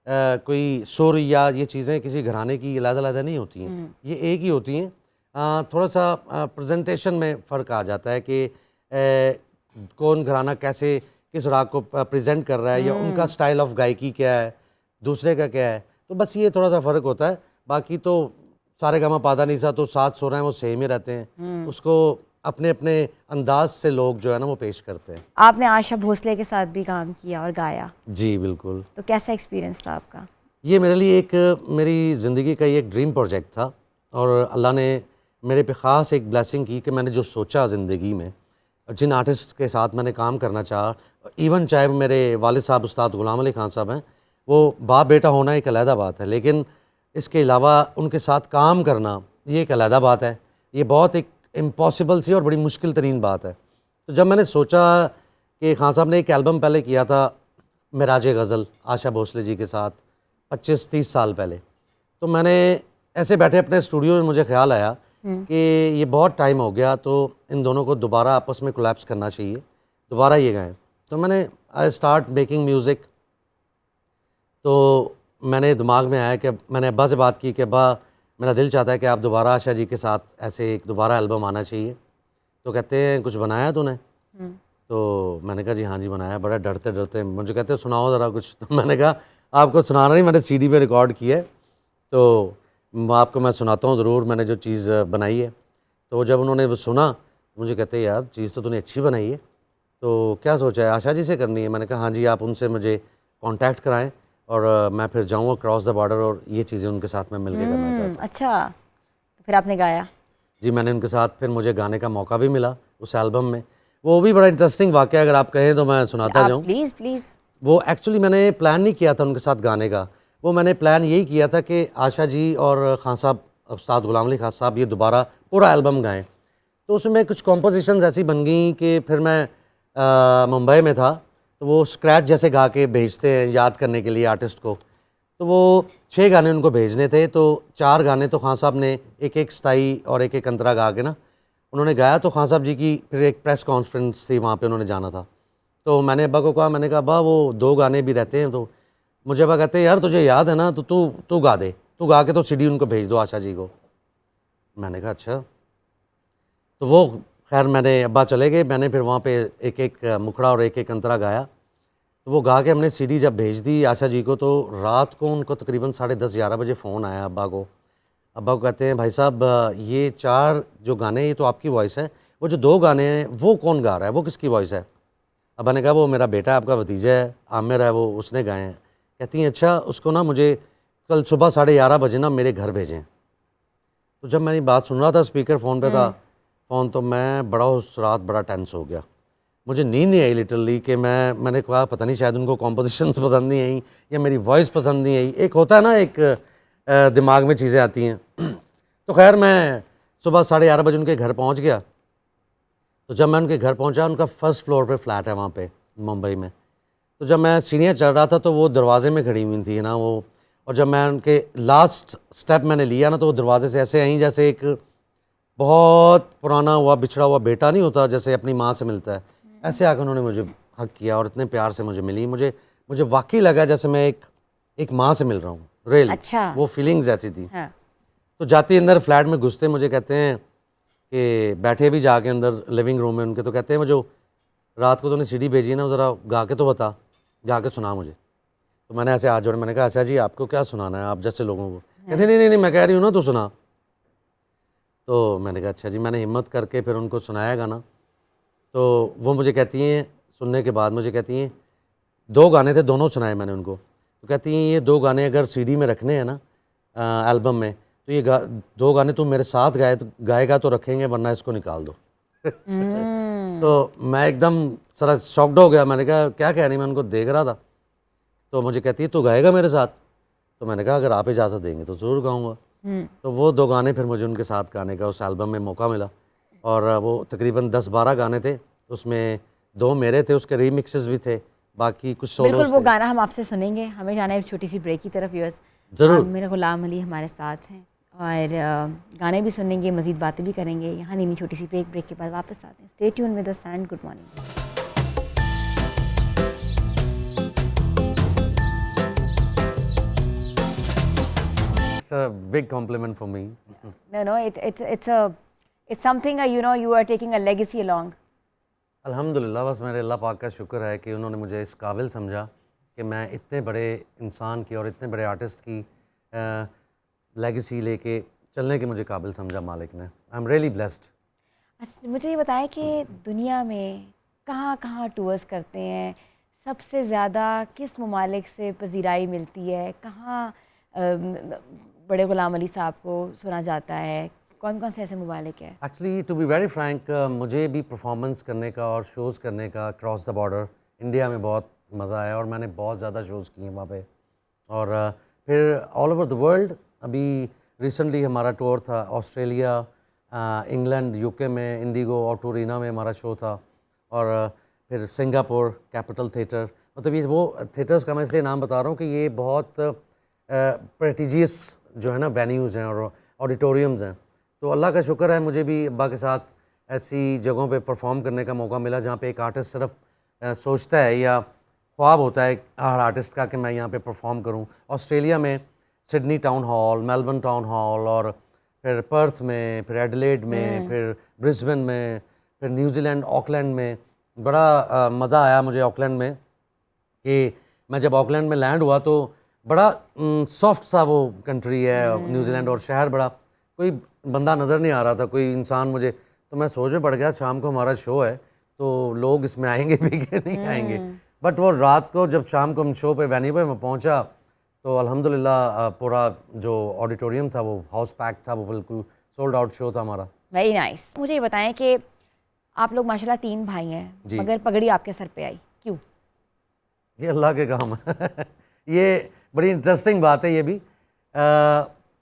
E: कोई सुर या ये चीज़ें किसी घराने की अलग-अलग नहीं होती हैं, ये एक ही होती हैं। थोड़ा सा प्रेजेंटेशन में फ़र्क आ जाता है कि कौन घराना कैसे किस राग को प्रेजेंट कर रहा है, या उनका स्टाइल ऑफ गायकी क्या है, दूसरे का क्या है। तो बस ये थोड़ा सा फ़र्क होता है। बाकी तो सारे गामा पादा नीसा तो 7 सुर हैं वो सेम ही रहते हैं, उसको अपने अपने अंदाज से लोग जो है ना वो पेश करते हैं।
A: आपने आशा भोसले के साथ भी काम किया और गाया,
E: जी बिल्कुल।
A: तो कैसा एक्सपीरियंस था आपका?
E: ये मेरे लिए मेरी ज़िंदगी का एक ड्रीम प्रोजेक्ट था, और अल्लाह ने मेरे पे ख़ास एक ब्लेसिंग की कि मैंने जो सोचा ज़िंदगी में, जिन आर्टिस्ट के साथ मैंने काम करना चाहा, इवन चाहे वो मेरे वालिद साहब उस्ताद ग़ुलाम अली ख़ान साहब हैं, वो बाप बेटा होना एक अलहदा बात है, लेकिन इसके अलावा उनके साथ काम करना ये एक अलहदा बात है। ये बहुत एक इम्पॉसिबल सी और बड़ी मुश्किल तरीन बात है। तो जब मैंने सोचा कि खान साहब ने एक एल्बम पहले किया था मेराज गज़ल आशा भोसले जी के साथ 25-30 साल पहले, तो मैंने ऐसे बैठे अपने स्टूडियो में मुझे ख्याल आया कि ये बहुत टाइम हो गया, तो इन दोनों को दोबारा आपस में कोलैप्स करना चाहिए, दोबारा ये गाएं। तो मैंने आई स्टार्ट मेकिंग म्यूज़िक। तो मैंने दिमाग में आया कि मैंने अब्बा से बात की कि अब्बा मेरा दिल चाहता है कि आप दोबारा आशा जी के साथ ऐसे एक दोबारा एल्बम आना चाहिए। तो कहते हैं कुछ बनाया तूने? तो मैंने कहा जी हाँ जी बनाया। बड़ा डरते डरते मुझे कहते हैं सुनाओ ज़रा कुछ। तो मैंने कहा आपको सुनाना नहीं, मैंने सीडी पे रिकॉर्ड किया है, तो आपको मैं सुनाता हूँ ज़रूर मैंने जो चीज़ बनाई है। तो जब उन्होंने वो सुना, मुझे कहते हैं यार चीज़ तो तूने अच्छी बनाई है, तो क्या सोचा है आशा जी से करनी है? मैंने कहा हाँ जी, आप उनसे मुझे कॉन्टैक्ट कराएँ और मैं फिर जाऊँगा क्रॉस द बॉर्डर और ये चीज़ें उनके साथ मैं मिल के करना चाहता हूँ।
A: अच्छा, तो फिर आपने गाया?
E: जी, मैंने उनके साथ फिर मुझे गाने का मौका भी मिला उस एल्बम में। वो भी बड़ा इंटरेस्टिंग वाक़या, अगर आप कहें तो मैं सुनाता जाऊँ।
A: Please please.
E: वो एक्चुअली मैंने प्लान नहीं किया था उनके साथ गाने का, वो मैंने प्लान यही किया था कि आशा जी और खान साहब उस्ताद ग़ुलाम अली ख़ान साहब ये दोबारा पूरा एल्बम गाएँ। तो उसमें कुछ कॉम्पोजिशंस ऐसी बन गई कि फिर मैं मुंबई में था, तो वो स्क्रैच जैसे गा के भेजते हैं याद करने के लिए आर्टिस्ट को। तो वो 6 गाने उनको भेजने थे, तो 4 गाने तो खान साहब ने एक एक स्थाई और एक एक अंतरा गा के ना उन्होंने गाया। तो खान साहब जी की फिर एक प्रेस कॉन्फ्रेंस थी, वहाँ पे उन्होंने जाना था। तो मैंने अब्बा को कहा, मैंने कहा अब्बा वो 2 गाने भी रहते हैं। तो मुझे अब्बा कहते हैं यार तुझे याद है ना, तो तू गा दे, तू गा के तो सीडी उनको भेज दो आशा जी को। मैंने कहा अच्छा। तो वो खैर मैंने अब्बा चले गए, मैंने फिर वहाँ पे एक एक मुखड़ा और एक एक अंतरा गाया। तो वो गा के हमने सीडी जब भेज दी आशा जी को, तो रात को उनको तकरीबन 10:30-11 बजे फ़ोन आया अब्बा को। अब्बा को कहते हैं भाई साहब ये 4 जो गाने ये तो आपकी वॉइस है, वो जो 2 गाने हैं वो कौन गा रहा है, वो किसकी वॉइस है? अब्बा ने कहा वो मेरा बेटा आपका भतीजा है आमिर है, वो उसने गाए हैं। कहती हैं अच्छा उसको ना मुझे कल सुबह 11:30 बजे ना मेरे घर भेजें। तो जब मैंने बात सुन रहा था स्पीकर फ़ोन पे था फ़ोन, तो मैं बड़ा उस रात बड़ा टेंस हो गया। मुझे नींद नहीं आई लिटरली कि मैंने कहा पता नहीं शायद उनको कॉम्पोजिशंस पसंद नहीं आई या मेरी वॉइस पसंद नहीं आई। एक होता है ना एक दिमाग में चीज़ें आती हैं। तो खैर मैं सुबह 11:30 बजे उनके घर पहुंच गया। तो जब मैं उनके घर पहुंचा, उनका फर्स्ट फ्लोर पे फ्लैट है वहाँ पे मुंबई में। तो जब मैं सीढ़ियाँ चढ़ रहा था तो वो दरवाजे में खड़ी हुई थी ना वो, और जब मैं उनके लास्ट स्टेप मैंने लिया ना तो वो दरवाजे से ऐसे आई जैसे एक बहुत पुराना हुआ बिछड़ा हुआ बेटा नहीं होता जैसे अपनी माँ से मिलता है, ऐसे आकर उन्होंने मुझे हक किया और इतने प्यार से मुझे मिली। मुझे वाकई लगा जैसे मैं एक माँ से मिल रहा हूँ रियली।
A: अच्छा।
E: वो फीलिंग्स ऐसी थी।
A: हाँ।
E: तो जाते अंदर फ्लैट में घुसते मुझे कहते हैं कि बैठे भी जाके अंदर लिविंग रूम में उनके, तो कहते हैं वो जो रात को तूने सीडी भेजी है ना ज़रा गा के तो बता, जाके सुना मुझे। तो मैंने ऐसे हाथ जोड़े, मैंने कहा अच्छा जी आपको क्या सुनाना है आप जैसे लोगों को? कहते नहीं मैं कह रही हूँ ना तू सुना। तो मैंने कहा अच्छा जी। मैंने हिम्मत करके फिर उनको सुनाया गाना। तो वो मुझे कहती हैं सुनने के बाद मुझे कहती हैं 2 गाने थे, दोनों सुनाए मैंने उनको। तो कहती हैं ये 2 गाने अगर सीडी में रखने हैं ना एल्बम में, तो ये 2 गाने तू मेरे साथ गाएगा तो रखेंगे वरना इसको निकाल दो। तो मैं एकदम सारा शॉक्ड हो गया। मैंने कहा क्या कह रही, मैं उनको देख रहा था। तो मुझे कहती है तू गाएगा मेरे साथ? तो मैंने कहा अगर आप इजाज़त देंगे तो ज़रूर गाऊंगा। तो वो 2 गाने फिर मुझे उनके साथ गाने का उस एल्बम में मौका मिला, और वो तकरीबन 10-12 गाने थे, उसमें 2 मेरे थे, उसके रीमिक्सेस भी थे, बाकी कुछ सोलोस
A: बिल्कुल वो
E: थे।
A: गाना हम आपसे सुनेंगे। हमें जाना है छोटी सी ब्रेक की तरफ व्यूअर्स।
E: ज़रूर।
A: मेरा गुलाम अली हमारे साथ हैं और गाने भी सुनेंगे, मज़ीद बातें भी करेंगे। यहाँ नहीं छोटी सी ब्रेक के बाद वापस आते हैं। Stay tune with us and good morning.
E: It's a big compliment for me.
A: No, it's something you are taking a legacy along.
E: अल्हम्दुलिल्लाह, बस मेरे अल्लाह पाक का शुक्र है कि उन्होंने मुझे इस काबिल समझा कि मैं इतने बड़े इंसान की और इतने बड़े आर्टिस्ट की लेगेसी लेके चलने के मुझे काबिल समझा मालिक ने। आई एम रियली ब्लेस्ड।
A: अच्छा, मुझे ये बताएं कि दुनिया में कहाँ कहाँ टूर्स करते हैं, सबसे ज़्यादा किस ममालिक से पजीराई मिलती है, कहाँ बड़े ग़ुलाम अली साहब को सुना जाता है, कौन कौन से ऐसे ममालिक हैं?
E: Actually to be very frank, मुझे भी परफॉर्मेंस करने का और शोज़ करने का क्रॉस द बॉर्डर इंडिया में बहुत मज़ा आया और मैंने बहुत ज़्यादा शोज़ किए वहाँ पे। और फिर ऑल ओवर द वर्ल्ड, अभी रिसेंटली हमारा टूर था ऑस्ट्रेलिया, इंग्लैंड, यूके में इंडिगो और टूरिना में हमारा शो था, और फिर सिंगापुर कैपिटल थिएटर। मतलब ये वो थिएटर्स का मैं इसलिए नाम बता रहा हूँ कि ये बहुत प्रेस्टिजियस जो है ना वेन्यूज़ हैं और ऑडिटोरियम्स हैं। तो अल्लाह का शुक्र है मुझे भी अब्बा के साथ ऐसी जगहों पे परफॉर्म करने का मौका मिला जहाँ पे एक आर्टिस्ट सिर्फ सोचता है या ख्वाब होता है हर आर्टिस्ट का कि मैं यहाँ पे परफॉर्म करूँ। ऑस्ट्रेलिया में Sydney town hall, Melbourne town hall, और फिर पर्थ में, फिर एडिलेड में, फिर ब्रिस्बेन में, फिर न्यूजीलैंड ऑकलैंड में। बड़ा मज़ा आया मुझे ऑकलैंड में कि मैं जब ऑकलैंड में लैंड हुआ तो बड़ा सॉफ्ट सा वो कंट्री है न्यूजीलैंड, और शहर बड़ा, कोई बंदा नज़र नहीं आ रहा था, कोई इंसान मुझे। तो मैं सोच में पड़ गया शाम को हमारा शो है तो लोग इसमें आएंगे भी कि नहीं आएंगे। बट वो रात को जब शाम को हम शो पे वेन्यू पे मैं पहुंचा तो अल्हम्दुलिल्लाह पूरा जो ऑडिटोरियम था वो हाउस पैक था, वो बिल्कुल सोल्ड आउट शो था हमारा।
A: Very nice. मुझे ये बताएं कि आप लोग माशाल्लाह 3 भाई हैं, मगर पगड़ी आपके सर पे आई क्यों?
E: ये अल्लाह के काम है। ये बड़ी इंटरेस्टिंग बात है ये भी।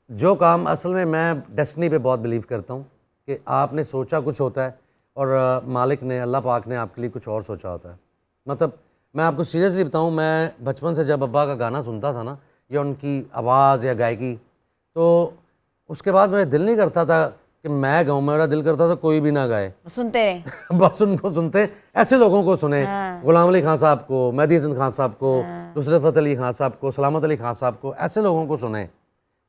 E: जो काम असल में मैं डेस्टिनी पे बहुत बिलीव करता हूँ कि आपने सोचा कुछ होता है और मालिक ने, अल्लाह पाक ने आपके लिए कुछ और सोचा होता है। मतलब मैं आपको सीरियसली बताऊँ, मैं बचपन से जब अब्बा का गाना सुनता था ना या उनकी आवाज़ या गायकी, तो उसके बाद मुझे दिल नहीं करता था कि मैं गाऊँ, मेरा दिल करता था कोई भी ना गाए,
A: सुनते रहे।
E: बस उनको सुनते, ऐसे लोगों को सुने। गुलाम अली खान साहब को, मेहदी हसन खान साहब को, नुसरत अली खान साहब को, सलामत अली खान साहब को, ऐसे लोगों को सुने,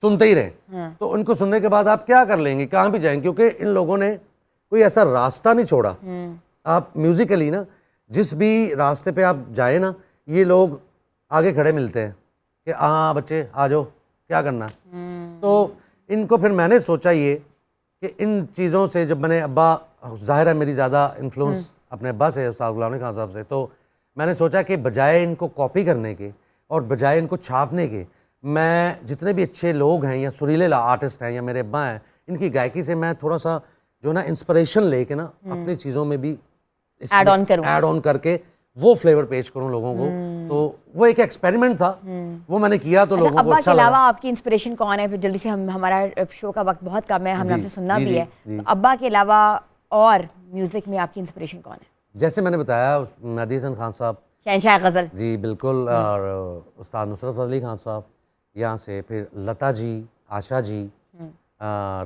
E: सुनते ही रहे। तो उनको सुनने के बाद आप क्या कर लेंगे, कहाँ भी जाएंगे, क्योंकि इन लोगों ने कोई ऐसा रास्ता नहीं छोड़ा। आप म्यूज़िकली ना जिस भी रास्ते पे आप जाए ना, ये लोग आगे खड़े मिलते हैं कि हाँ बच्चे आ जाओ, क्या करना है। तो इनको फिर मैंने सोचा ये कि इन चीज़ों से जब मैंने अब्बा, ज़ाहिर है मेरी ज़्यादा इन्फ्लुएंस अपने अब्बा से, उस्ताद गुलाम अली खान साहब से, तो मैंने सोचा कि बजाय इनको कॉपी करने के और बजाय इनको छापने के, मैं जितने भी अच्छे लोग हैं या सुरीले आर्टिस्ट हैं या मेरे अब्बा हैं, इनकी गायकी से मैं थोड़ा सा जो ना इंस्पिरेशन लेके ना अपनी चीज़ों में भी
A: ऐड ऑन
E: करके वो फ्लेवर पेश करूं लोगों को। तो वो एक एक्सपेरिमेंट था, वो मैंने किया तो लोगों को
A: अब्बा
E: अच्छा
A: के अलावा
E: लगा।
A: आपकी इंस्पिरेशन कौन है? फिर जल्दी से हमारा शो का वक्त बहुत कम है, हमने
E: जी,
A: आपसे सुनना
E: जी,
A: भी
E: जी,
A: है।
E: जी।
A: तो अब्बा के अलावा और म्यूजिक में आपकी इंस्पिरेशन कौन है?
E: जैसे मैंने बताया मेहदी हसन खान साहब,
A: शहंशाह गज़ल।
E: जी बिल्कुल, और उस्ताद नुसरत अली खान साहब, यहाँ से फिर लता जी, आशा जी,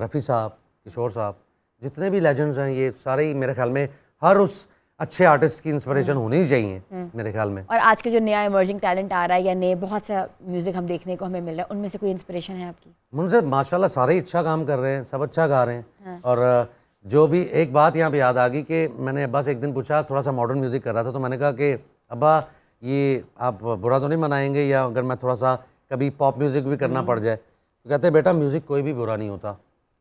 E: रफ़ी साहब, किशोर साहब, जितने भी लेजेंड्स हैं ये सारे ही मेरे ख्याल में हर उस अच्छे आर्टिस्ट की इंस्पिरेशन होनी ही चाहिए मेरे ख्याल में।
A: और आज के जो नया इमर्जिंग टैलेंट आ रहा है या नए बहुत सा म्यूजिक हम देखने को हमें मिल रहा है, उनमें से कोई इंस्पिरेशन है आपकी?
E: मुझसे माशाल्लाह सारे ही अच्छा काम कर रहे हैं, सब अच्छा गा रहे हैं। और जो भी एक बात यहाँ पे याद आ गई कि मैंने अब्बा से एक दिन पूछा, थोड़ा सा मॉडर्न म्यूज़िक कर रहा था, तो मैंने कहा कि अब्बा ये आप बुरा तो नहीं मनाएंगे या अगर मैं थोड़ा सा कभी पॉप म्यूज़िक भी करना पड़ जाए? तो कहते हैं बेटा म्यूज़िक कोई भी बुरा नहीं होता,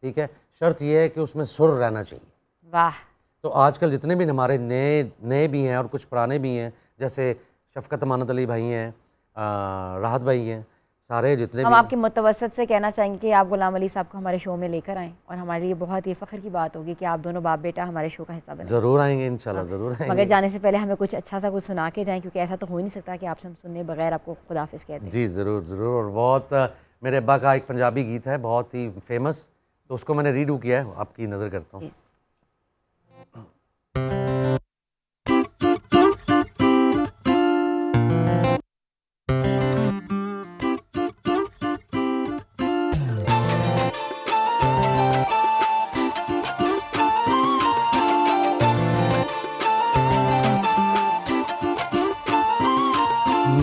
E: ठीक है, शर्त यह है कि उसमें सुर रहना चाहिए।
A: वाह।
E: तो आजकल जितने भी हमारे नए भी हैं और कुछ पुराने भी हैं, जैसे शफ़क़त अमानत अली भाई हैं, राहत भाई हैं, सारे जितने
A: हम
E: भी
A: आपके मुतवसत से कहना चाहेंगे कि आप गुलाम अली साहब को हमारे शो में लेकर आएँ, और हमारे लिए बहुत ही फ़ख्र की बात होगी कि आप दोनों बाप बेटा हमारे शो का हिस्सा बने।
E: ज़रूर आएंगे इंशाल्लाह, ज़रूर आएंगे।
A: मगर जाने से पहले हमें कुछ अच्छा सा कुछ सुना के जाएं, क्योंकि ऐसा तो हो ही नहीं सकता कि आपसे हम सुनने बगैर आपको खुदाफिज कहते हैं।
E: जी ज़रूर ज़रूर। और बहुत मेरे अब्बा का एक पंजाबी गीत है बहुत ही फेमस, तो उसको मैंने रीडू किया है, आपकी नज़र करता हूँ।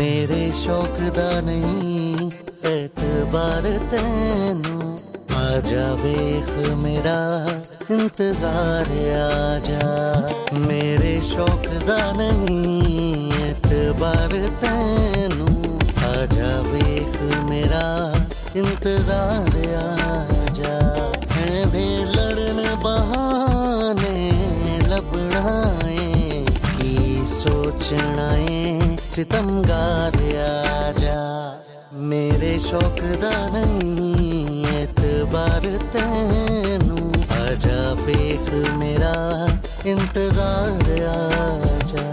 F: मेरे शौक दा नहीं एतबार तैनू, आजा वेख मेरा इंतजार आजा। मेरे शौक दा नहीं एतबार तैनू, आजा वेख मेरा इंतजार आजा। एवें लड़न बहाने लबड़ाए की सोचना है सितमगार आजा। मेरे शौक दा नहीं एतबार तैनू, आजा वेख मेरा इंतजार आजा।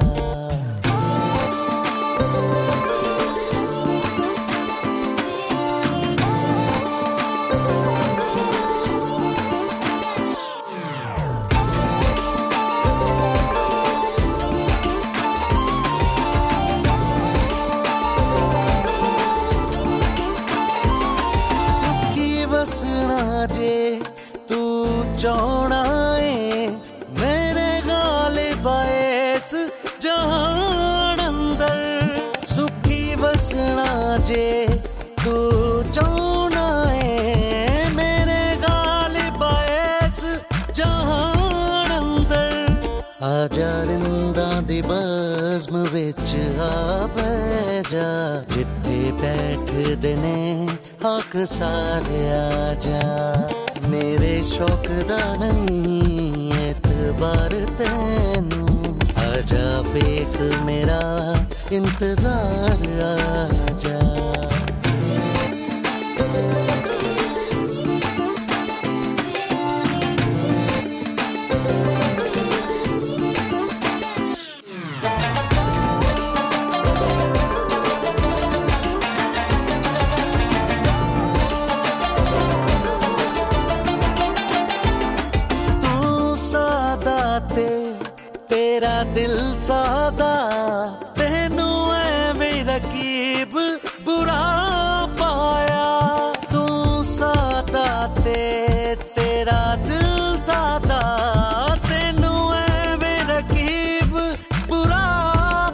F: बसना जे तू चाहना है मेरे गालिब इस जहान अंदर। सुखी बसना जे तू चाहना है मेरे गालिब इस जहान अंदर। आजा रिंदा दी बज़्म विच आ बैजा, जिथे बैठ देने हक सारे आजा। मेरे शौक दा नहीं एतबार तैनू, आजा वेख मेरा इंतजार आजा। तेरा दिल सादा, तेनू ऐवें रकीब बुरा पाया। तू सादा ते तेरा दिल सादा, तेनू ऐवें रकीब बुरा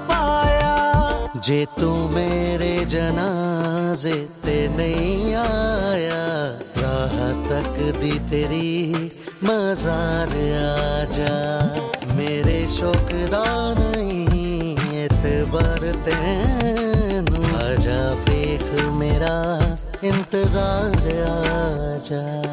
F: पाया। जे तू मेरे जनाजे ते नहीं आया, राह तक दी तेरी मज़ार आजा। मेरे शौक दा नहीं एतबार तैनू, बाजार आ जा।